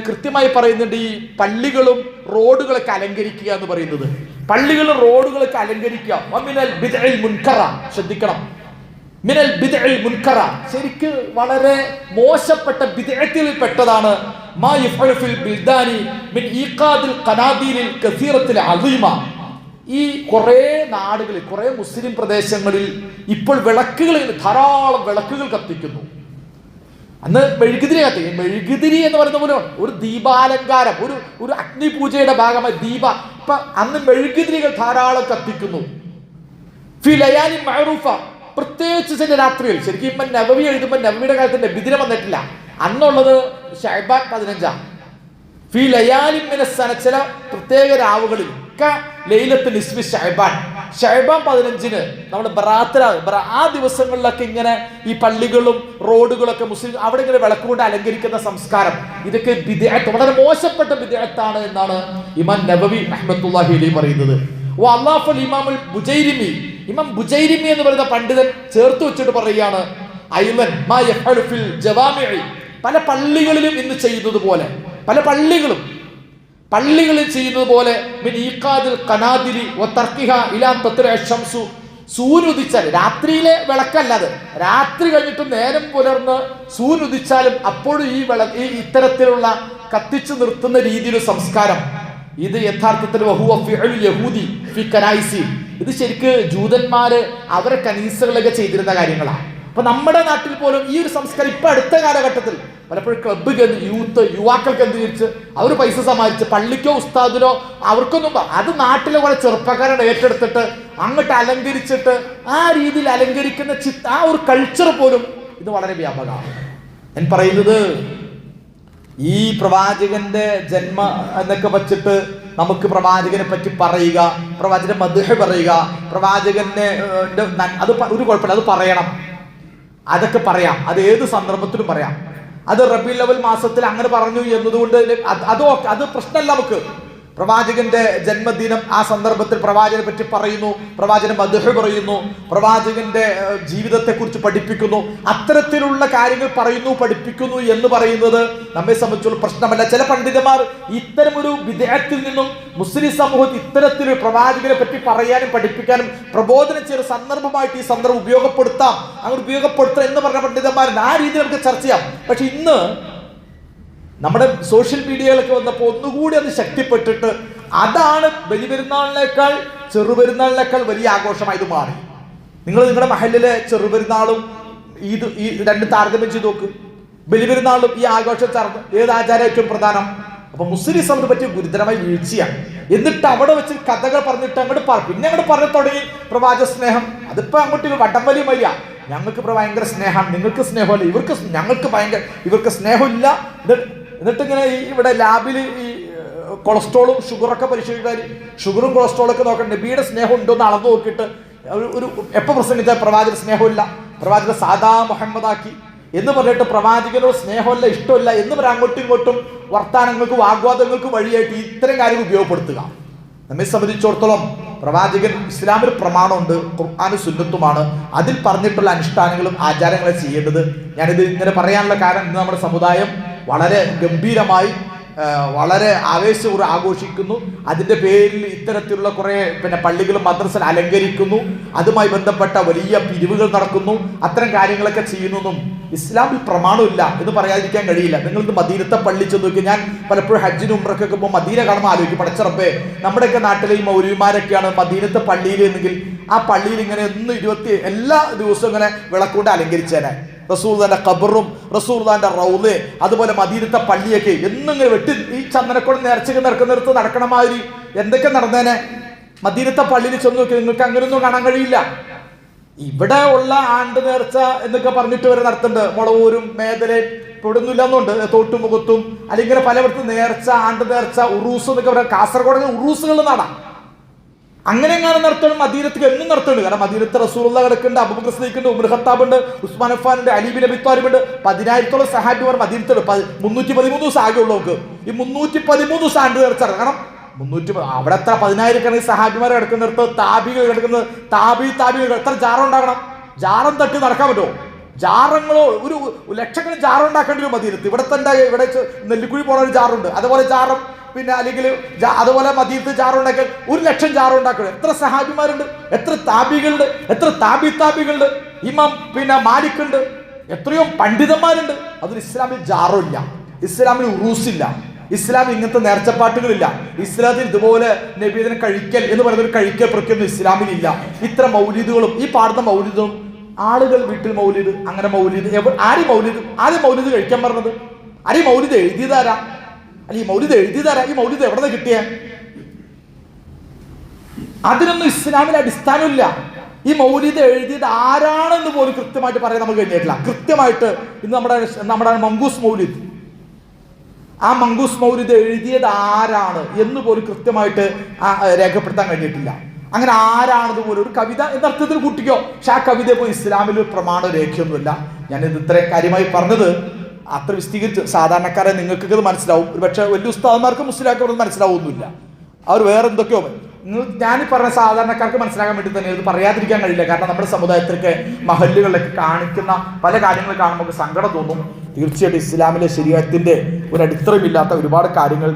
കൃത്യമായി പറയുന്നുണ്ട് ഈ പള്ളികളും റോഡുകളൊക്കെ അലങ്കരിക്കുക എന്ന് പറയുന്നത്. പള്ളികളും റോഡുകളൊക്കെ അലങ്കരിക്കുക. ശ്രദ്ധിക്കണം, മിനൽ ബിദ്അൽ മുൻകറ, ശരിക്ക് വളരെ മോശപ്പെട്ട ബിദ്അത്തിൽ പെട്ടതാണ് മാ യഫ്അലു ഫിൽ ബിൽദാനി മിൻ ഈഖാദിൽ ഖനാദീലിൽ കസീറത്തിൽ അസീമ. ഈ കുറേ നാടുകളിൽ, കുറേ മുസ്ലിം പ്രദേശങ്ങളിൽ ഇപ്പോൾ ധാരാളം വിളക്കുകൾ കത്തിക്കുന്നു. അന്ന് മെഴുകുതിരി മെഴുകുതിരി എന്ന് പറയുന്ന പോലെ ഒരു ദീപാലങ്കാരം, ഒരു അഗ്നിപൂജയുടെ ഭാഗമായി ഇപ്പൊ അന്ന് മെഴുകുതിരികൾ ധാരാളം കത്തിക്കുന്നു. ഫി ലയാലി മഅറൂഫ, പ്രത്യേകിച്ച് ചില രാത്രിയിൽ. ശരിക്കും ഇപ്പം നബവി എഴുതുമ്പോൾ നബവിയുടെ കാലത്ത് നബിദിനം വന്നിട്ടില്ല, അന്നുള്ളത് ശഅബാൻ 15. ഫി ലയാലിൻ മിനസ്സന, ചില പ്രത്യേക രാവുകളിൽ ലൈലത്തുൽ നിസ്ഫി ശഅബാൻ 15 നമ്മൾ ആ ദിവസങ്ങളിലൊക്കെ ഇങ്ങനെ ഈ പള്ളികളും റോഡുകളൊക്കെ മുസ്ലിം അവിടെ ഇങ്ങനെ വിളക്കുകൊണ്ട് അലങ്കരിക്കുന്ന സംസ്കാരം, ഇതൊക്കെ ബിദ്അത്ത്, വളരെ മോശപ്പെട്ട ബിദ്അത്താണ് എന്നാണ് ഇമാം നബവി റഹ്മത്തുള്ളാഹി അലൈഹി പറയുന്നത്. ഇമാം ബുജൈരിമി എന്ന് പറയുന്ന പണ്ഡിതൻ ചേർത്ത് വെച്ചിട്ട് പറയുകയാണ്, പല പള്ളികളിലും ഇന്ന് ചെയ്യുന്നത് പോലെ, പല പള്ളികളിൽ ചെയ്യുന്നത് പോലെ സൂര്യനുദിച്ചാൽ, രാത്രിയിലെ വിളക്കല്ലാതെ രാത്രി കഴിഞ്ഞിട്ട് നേരം പുലർന്ന് സൂര്യനുദിച്ചാലും അപ്പോഴും ഈ ഇത്തരത്തിലുള്ള കത്തിച്ചു നിർത്തുന്ന രീതിയിലുള്ള സംസ്കാരം, ഇത് യഥാർത്ഥത്തിൽ ഇത് ശരിക്ക് ജൂതന്മാര് അവരെ കനീസകളൊക്കെ ചെയ്തിരുന്ന കാര്യങ്ങളാണ്. അപ്പൊ നമ്മുടെ നാട്ടിൽ പോലും ഈ ഒരു സംസ്കാരം ഇപ്പൊ അടുത്ത കാലഘട്ടത്തിൽ പലപ്പോഴും ക്ലബ്ബ് യുവാക്കൾക്ക് എന്ത് തിരിച്ച് അവർ പൈസ സമ്മാനിച്ച് പള്ളിക്കോ ഉസ്താദിനോ അവർക്കൊന്നും, അത് നാട്ടിലെ കുറെ ചെറുപ്പക്കാരുടെ ഏറ്റെടുത്തിട്ട് അങ്ങോട്ട് അലങ്കരിച്ചിട്ട് ആ രീതിയിൽ അലങ്കരിക്കുന്ന ആ ഒരു കൾച്ചർ പോലും ഇത് വളരെ വ്യാപകമാണ്. ഞാൻ പറയുന്നത് ഈ പ്രവാചകന്റെ ജന്മ എന്നൊക്കെ വച്ചിട്ട് നമുക്ക് പ്രവാചകനെ പറ്റി പറയുക, പ്രവാചകന്റെ മദ്ഹ് പറയുക, പ്രവാചകന്റെ അത് ഒരു കുഴപ്പമില്ല, അത് പറയണം, അതൊക്കെ പറയാം, അത് ഏത് സന്ദർഭത്തിലും പറയാം. അത് റബീഉൽ അവ്വൽ മാസത്തിൽ അങ്ങനെ പറഞ്ഞു എന്നതുകൊണ്ട് അത് പ്രശ്നമല്ല നമുക്ക്. പ്രവാചകന്റെ ജന്മദിനം, ആ സന്ദർഭത്തിൽ പ്രവാചകനെ പറ്റി പറയുന്നു, പ്രവാചകൻ മദ്ഹ് പറയുന്നു, പ്രവാചകന്റെ ജീവിതത്തെക്കുറിച്ച് പഠിപ്പിക്കുന്നു. അത്തരത്തിലുള്ള കാര്യങ്ങൾ പറയുന്നു, പഠിപ്പിക്കുന്നു എന്ന് പറയുന്നത് നമ്മെ സംബന്ധിച്ചുള്ള പ്രശ്നമല്ല. ചില പണ്ഡിതന്മാർ ഇത്തരമൊരു വിദേഹത്തിൽ നിന്നും മുസ്ലിം സമൂഹത്തിൽ ഇത്തരത്തിലൊരു പ്രവാചകനെ പറ്റി പറയാനും പഠിപ്പിക്കാനും പ്രബോധനം ചെയ്ത സന്ദർഭമായിട്ട് ഈ സന്ദർഭം ഉപയോഗപ്പെടുത്താം, അങ്ങനെ ഉപയോഗപ്പെടുത്താം എന്ന് പറഞ്ഞ പണ്ഡിതന്മാർ ആ രീതിയിൽ നമുക്ക് ചർച്ച ചെയ്യാം. പക്ഷെ ഇന്ന് നമ്മുടെ സോഷ്യൽ മീഡിയകളൊക്കെ വന്നപ്പോൾ ഒന്നുകൂടി അത് ശക്തിപ്പെട്ടിട്ട് അതാണ് ബലിപെരുന്നാളിനേക്കാൾ ചെറുപെരുന്നാളിനേക്കാൾ വലിയ ആഘോഷമായത് മാറി. നിങ്ങൾ നിങ്ങളുടെ മഹലിലെ ചെറുപെരുന്നാളും ഈ രണ്ട് താരതമ്യം ചെയ്ത് നോക്ക്. ബലിപെരുന്നാളും ഈ ആഘോഷം ചേർന്ന് ഏത് ആചാരം ഏറ്റവും പ്രധാനം? അപ്പൊ മുസ്ലിം സമൂഹത്തെ പറ്റിയ ഗുരുതരമായ വീഴ്ചയാണ്. എന്നിട്ട് അവിടെ വെച്ച് കഥകൾ പറഞ്ഞിട്ട് പിന്നെ അങ്ങോട്ട് പറഞ്ഞു തുടങ്ങി പ്രവാചക സ്നേഹം. അതിപ്പോ അങ്ങോട്ട് വടംവലി മരിയ. ഞങ്ങൾക്ക് ഇപ്പോൾ ഭയങ്കര സ്നേഹമാണ്, നിങ്ങൾക്ക് സ്നേഹമല്ല, ഇവർക്ക് സ്നേഹമില്ല. എന്നിട്ട് ഇങ്ങനെ ഇവിടെ ലാബിൽ ഈ കൊളസ്ട്രോളും ഷുഗറൊക്കെ പരിശോധിക്കാൻ, ഷുഗറും കൊളസ്ട്രോളൊക്കെ നോക്കണം, നബിയുടെ സ്നേഹം ഉണ്ടോ എന്ന് അളന്നു നോക്കിയിട്ട് ഒരു എപ്പോൾ പ്രസംഗിച്ചാൽ പ്രവാചക സ്നേഹമില്ല, പ്രവാചക സാദാ മുഹമ്മദാക്കി എന്ന് പറഞ്ഞിട്ട് പ്രവാചകനോട് സ്നേഹമല്ല, ഇഷ്ടമല്ല എന്ന് പറയാൻ അങ്ങോട്ടും ഇങ്ങോട്ടും വർത്താനങ്ങൾക്ക് വാഗ്വാദങ്ങൾക്ക് വഴിയായിട്ട് ഇത്തരം കാര്യങ്ങൾ ഉപയോഗപ്പെടുത്തുക. നമ്മെ സംബന്ധിച്ചിടത്തോളം പ്രവാചകൻ ഇസ്ലാമിൽ പ്രമാണമുണ്ട്, ഖുർആനും സുന്നത്തുമാണ്. അതിൽ പറഞ്ഞിട്ടുള്ള അനുഷ്ഠാനങ്ങളും ആചാരങ്ങളും ചെയ്യേണ്ടത്. ഞാനിത് ഇങ്ങനെ പറയാനുള്ള കാരണം ഇന്ന് നമ്മുടെ സമുദായം വളരെ ഗംഭീരമായി വളരെ ആവേശപൂർവ്വം ആഘോഷിക്കുന്നു. അതിൻ്റെ പേരിൽ ഇത്തരത്തിലുള്ള കുറേ പള്ളികളും മദ്രസ അലങ്കരിക്കുന്നു, അതുമായി ബന്ധപ്പെട്ട വലിയ പിരിവുകൾ നടക്കുന്നു, അത്തരം കാര്യങ്ങളൊക്കെ ചെയ്യുന്നതും ഇസ്ലാമിൽ പ്രമാണമില്ല എന്ന് പറയാതിരിക്കാൻ കഴിയില്ല. നിങ്ങളിത് മദീനത്തെ പള്ളി ചെന്ന് നോക്കി. ഞാൻ പലപ്പോഴും ഹജ്ജിനും ഉംറയ്ക്കൊക്കെ പോകുമ്പോൾ മദീന കാണുമ്പോൾ ആലോചിക്കും, പടച്ചറപ്പേ നമ്മുടെയൊക്കെ നാട്ടിലെ ഈ മൗലവിമാരൊക്കെയാണ് മദീനത്തെ പള്ളിയിൽ എന്നെങ്കിൽ ആ പള്ളിയിൽ ഇങ്ങനെ എല്ലാ ദിവസവും ഇങ്ങനെ വിളക്കൊണ്ട് അലങ്കരിച്ചേനെ. റസൂലുള്ളാഹിന്റെ ഖബറും റസൂലുള്ളാഹിന്റെ റൗള്, അതുപോലെ മദീനത്തെ പള്ളിയൊക്കെ എന്നിങ്ങനെ വെട്ടി ഈ ചന്ദനക്കോട് നേർച്ചയ്ക്ക് നടക്കുന്നിടത്ത് നടക്കണ മാതിരി എന്തൊക്കെ നടന്നേനെ. മദീനത്തെ പള്ളിയിൽ ചെന്ന് നോക്കി, നിങ്ങൾക്ക് അങ്ങനെയൊന്നും കാണാൻ കഴിയില്ല. ഇവിടെ ഉള്ള ആണ്ട് നേർച്ച എന്നൊക്കെ പറഞ്ഞിട്ട് വരെ നടത്തുന്നുണ്ട്. മുളവൂരും മേദലയും ഇവിടൊന്നുമില്ല എന്നുണ്ട്, തോട്ടുമുഖത്തും അല്ലെങ്കിൽ പലയിടത്തും നേർച്ച, ആണ്ട് നേർച്ച, ഉറൂസ് എന്നൊക്കെ പറയാം. കാസർഗോഡ് ഉറൂസുകളിൽ നടാം. അങ്ങനെ എങ്ങനെ നടത്തണം? മദീനത്തിൽ എന്നും നടത്തുന്നുണ്ട്. കാരണം മദീനത്തെ റസൂലുള്ളാഹി കിടക്കുന്നുണ്ട്, അബൂബക്കർ സിദ്ദീഖുണ്ട്, ഉമർ ഖത്താബ് ഉണ്ട്, ഉസ്മാൻ അഫ്ഫാൻ ഉണ്ട്, അലി ബിൻ അബി താലിബ് ഉണ്ട്. 10,000-ഓളം സഹാബിമാർ മദീനത്തുണ്ട്. 313 ദിവസം ആകെ ഉള്ളവർക്ക് ഈ 313 ദിവസം ആണ്ട് നേർച്ചാണ്. കാരണം അവിടെ എത്ര 10,000 സഹാബിമാർ കിടക്കുന്നിടത്ത് താബികൾ കിടക്കുന്നത്, താബികൾ എത്ര ജാറം ഉണ്ടാകണം? ജാറം തട്ടി നടക്കാൻ പറ്റുമോ? ജാറങ്ങളോ ഒരു ലക്ഷക്കണക്കിന് ജാറം ഉണ്ടാക്കേണ്ടി വരും മദീനത്ത്. ഇവിടെ നെല്ലിക്കുഴി പോണ ഒരു ജാറുണ്ട്, അതുപോലെ ജാറം അല്ലെങ്കിൽ അതുപോലെ മദീനത്ത് ജാറുണ്ടാക്കാൻ 1,00,000 ജാറുണ്ടാക്കണം. എത്ര സഹാബിമാരുണ്ട്, എത്ര താബികളുണ്ട്, എത്ര താബികളുണ്ട്, ഇമാം മാലിക് ഉണ്ട്, എത്രയോ പണ്ഡിതന്മാരുണ്ട്. അതിന് ഇസ്ലാമിൽ ജാറില്ല, ഇസ്ലാമിൽ ഉറൂസില്ല, ഇസ്ലാമിൽ ഇങ്ങനത്തെ നേർച്ചപ്പാട്ടുകളില്ല. ഇസ്ലാമിൽ ഇതുപോലെ നബിദിനം കഴിക്കൽ എന്ന് പറയുന്ന ഒരു കഴിക്കൽ പ്രഖ്യാപനം ഇസ്ലാമിലില്ല. ഇത്ര മൗലിദുകളും ഈ പാടുന്ന മൗലിദും ആളുകൾ വീട്ടിൽ മൗലിദ്, അങ്ങനെ മൗലിദ് ആദ്യം മൗലിദ് കഴിക്കാൻ പറഞ്ഞത്? ആരും മൗലിദ് എഴുതിയതാരാ? അല്ല ഈ മൗലിദ് എഴുതിയതാരാ? ഈ മൗലിദ് എവിടെ നിന്ന് കിട്ടിയ? അതിനൊന്നും ഇസ്ലാമിന് അടിസ്ഥാനമില്ല. ഈ മൗലിദ് എഴുതിയത് ആരാണെന്ന് പോലും കൃത്യമായിട്ട് പറയാൻ നമുക്ക് കഴിഞ്ഞിട്ടില്ല. കൃത്യമായിട്ട് ഇന്ന് നമ്മുടെ മങ്കൂസ് മൗലിദ്, ആ മങ്കൂസ് മൗലിദ് എഴുതിയത് ആരാണ് എന്ന് പോലും കൃത്യമായിട്ട് രേഖപ്പെടുത്താൻ കഴിഞ്ഞിട്ടില്ല. അങ്ങനെ ആരാണത് പോലും ഒരു കവിത എന്നർത്ഥത്തിൽ കൂട്ടിക്കോ. പക്ഷെ ആ കവിതയെ പോയി ഇസ്ലാമിൽ പ്രമാണ രേഖയൊന്നുമില്ല. ഞാനിത് ഇത്രയും കാര്യമായി പറഞ്ഞത് അത്ര വിസ്തീകരിച്ച് സാധാരണക്കാരെ നിങ്ങൾക്കൊക്കെ ഇത് മനസ്സിലാവും. ഒരു പക്ഷേ വലിയ ഉസ്താദന്മാർക്ക് മുസ്ലിയാക്കപ്പെടുന്നത് മനസ്സിലാവുന്നില്ല. അവർ വേറെ എന്തൊക്കെയോ ഞാനീ പറഞ്ഞ സാധാരണക്കാർക്ക് മനസ്സിലാക്കാൻ വേണ്ടി തന്നെ ഇത് പറയാതിരിക്കാൻ കഴിയില്ല. കാരണം നമ്മുടെ സമുദായത്തിലൊക്കെ മഹല്ലുകളിലൊക്കെ കാണിക്കുന്ന പല കാര്യങ്ങൾ കാണുമ്പോൾ സങ്കടം തോന്നും. തീർച്ചയായിട്ടും ഇസ്ലാമിലെ ശരീഅത്തിന്റെ ഒരു അടിത്തറയില്ലാത്ത ഒരുപാട് കാര്യങ്ങൾ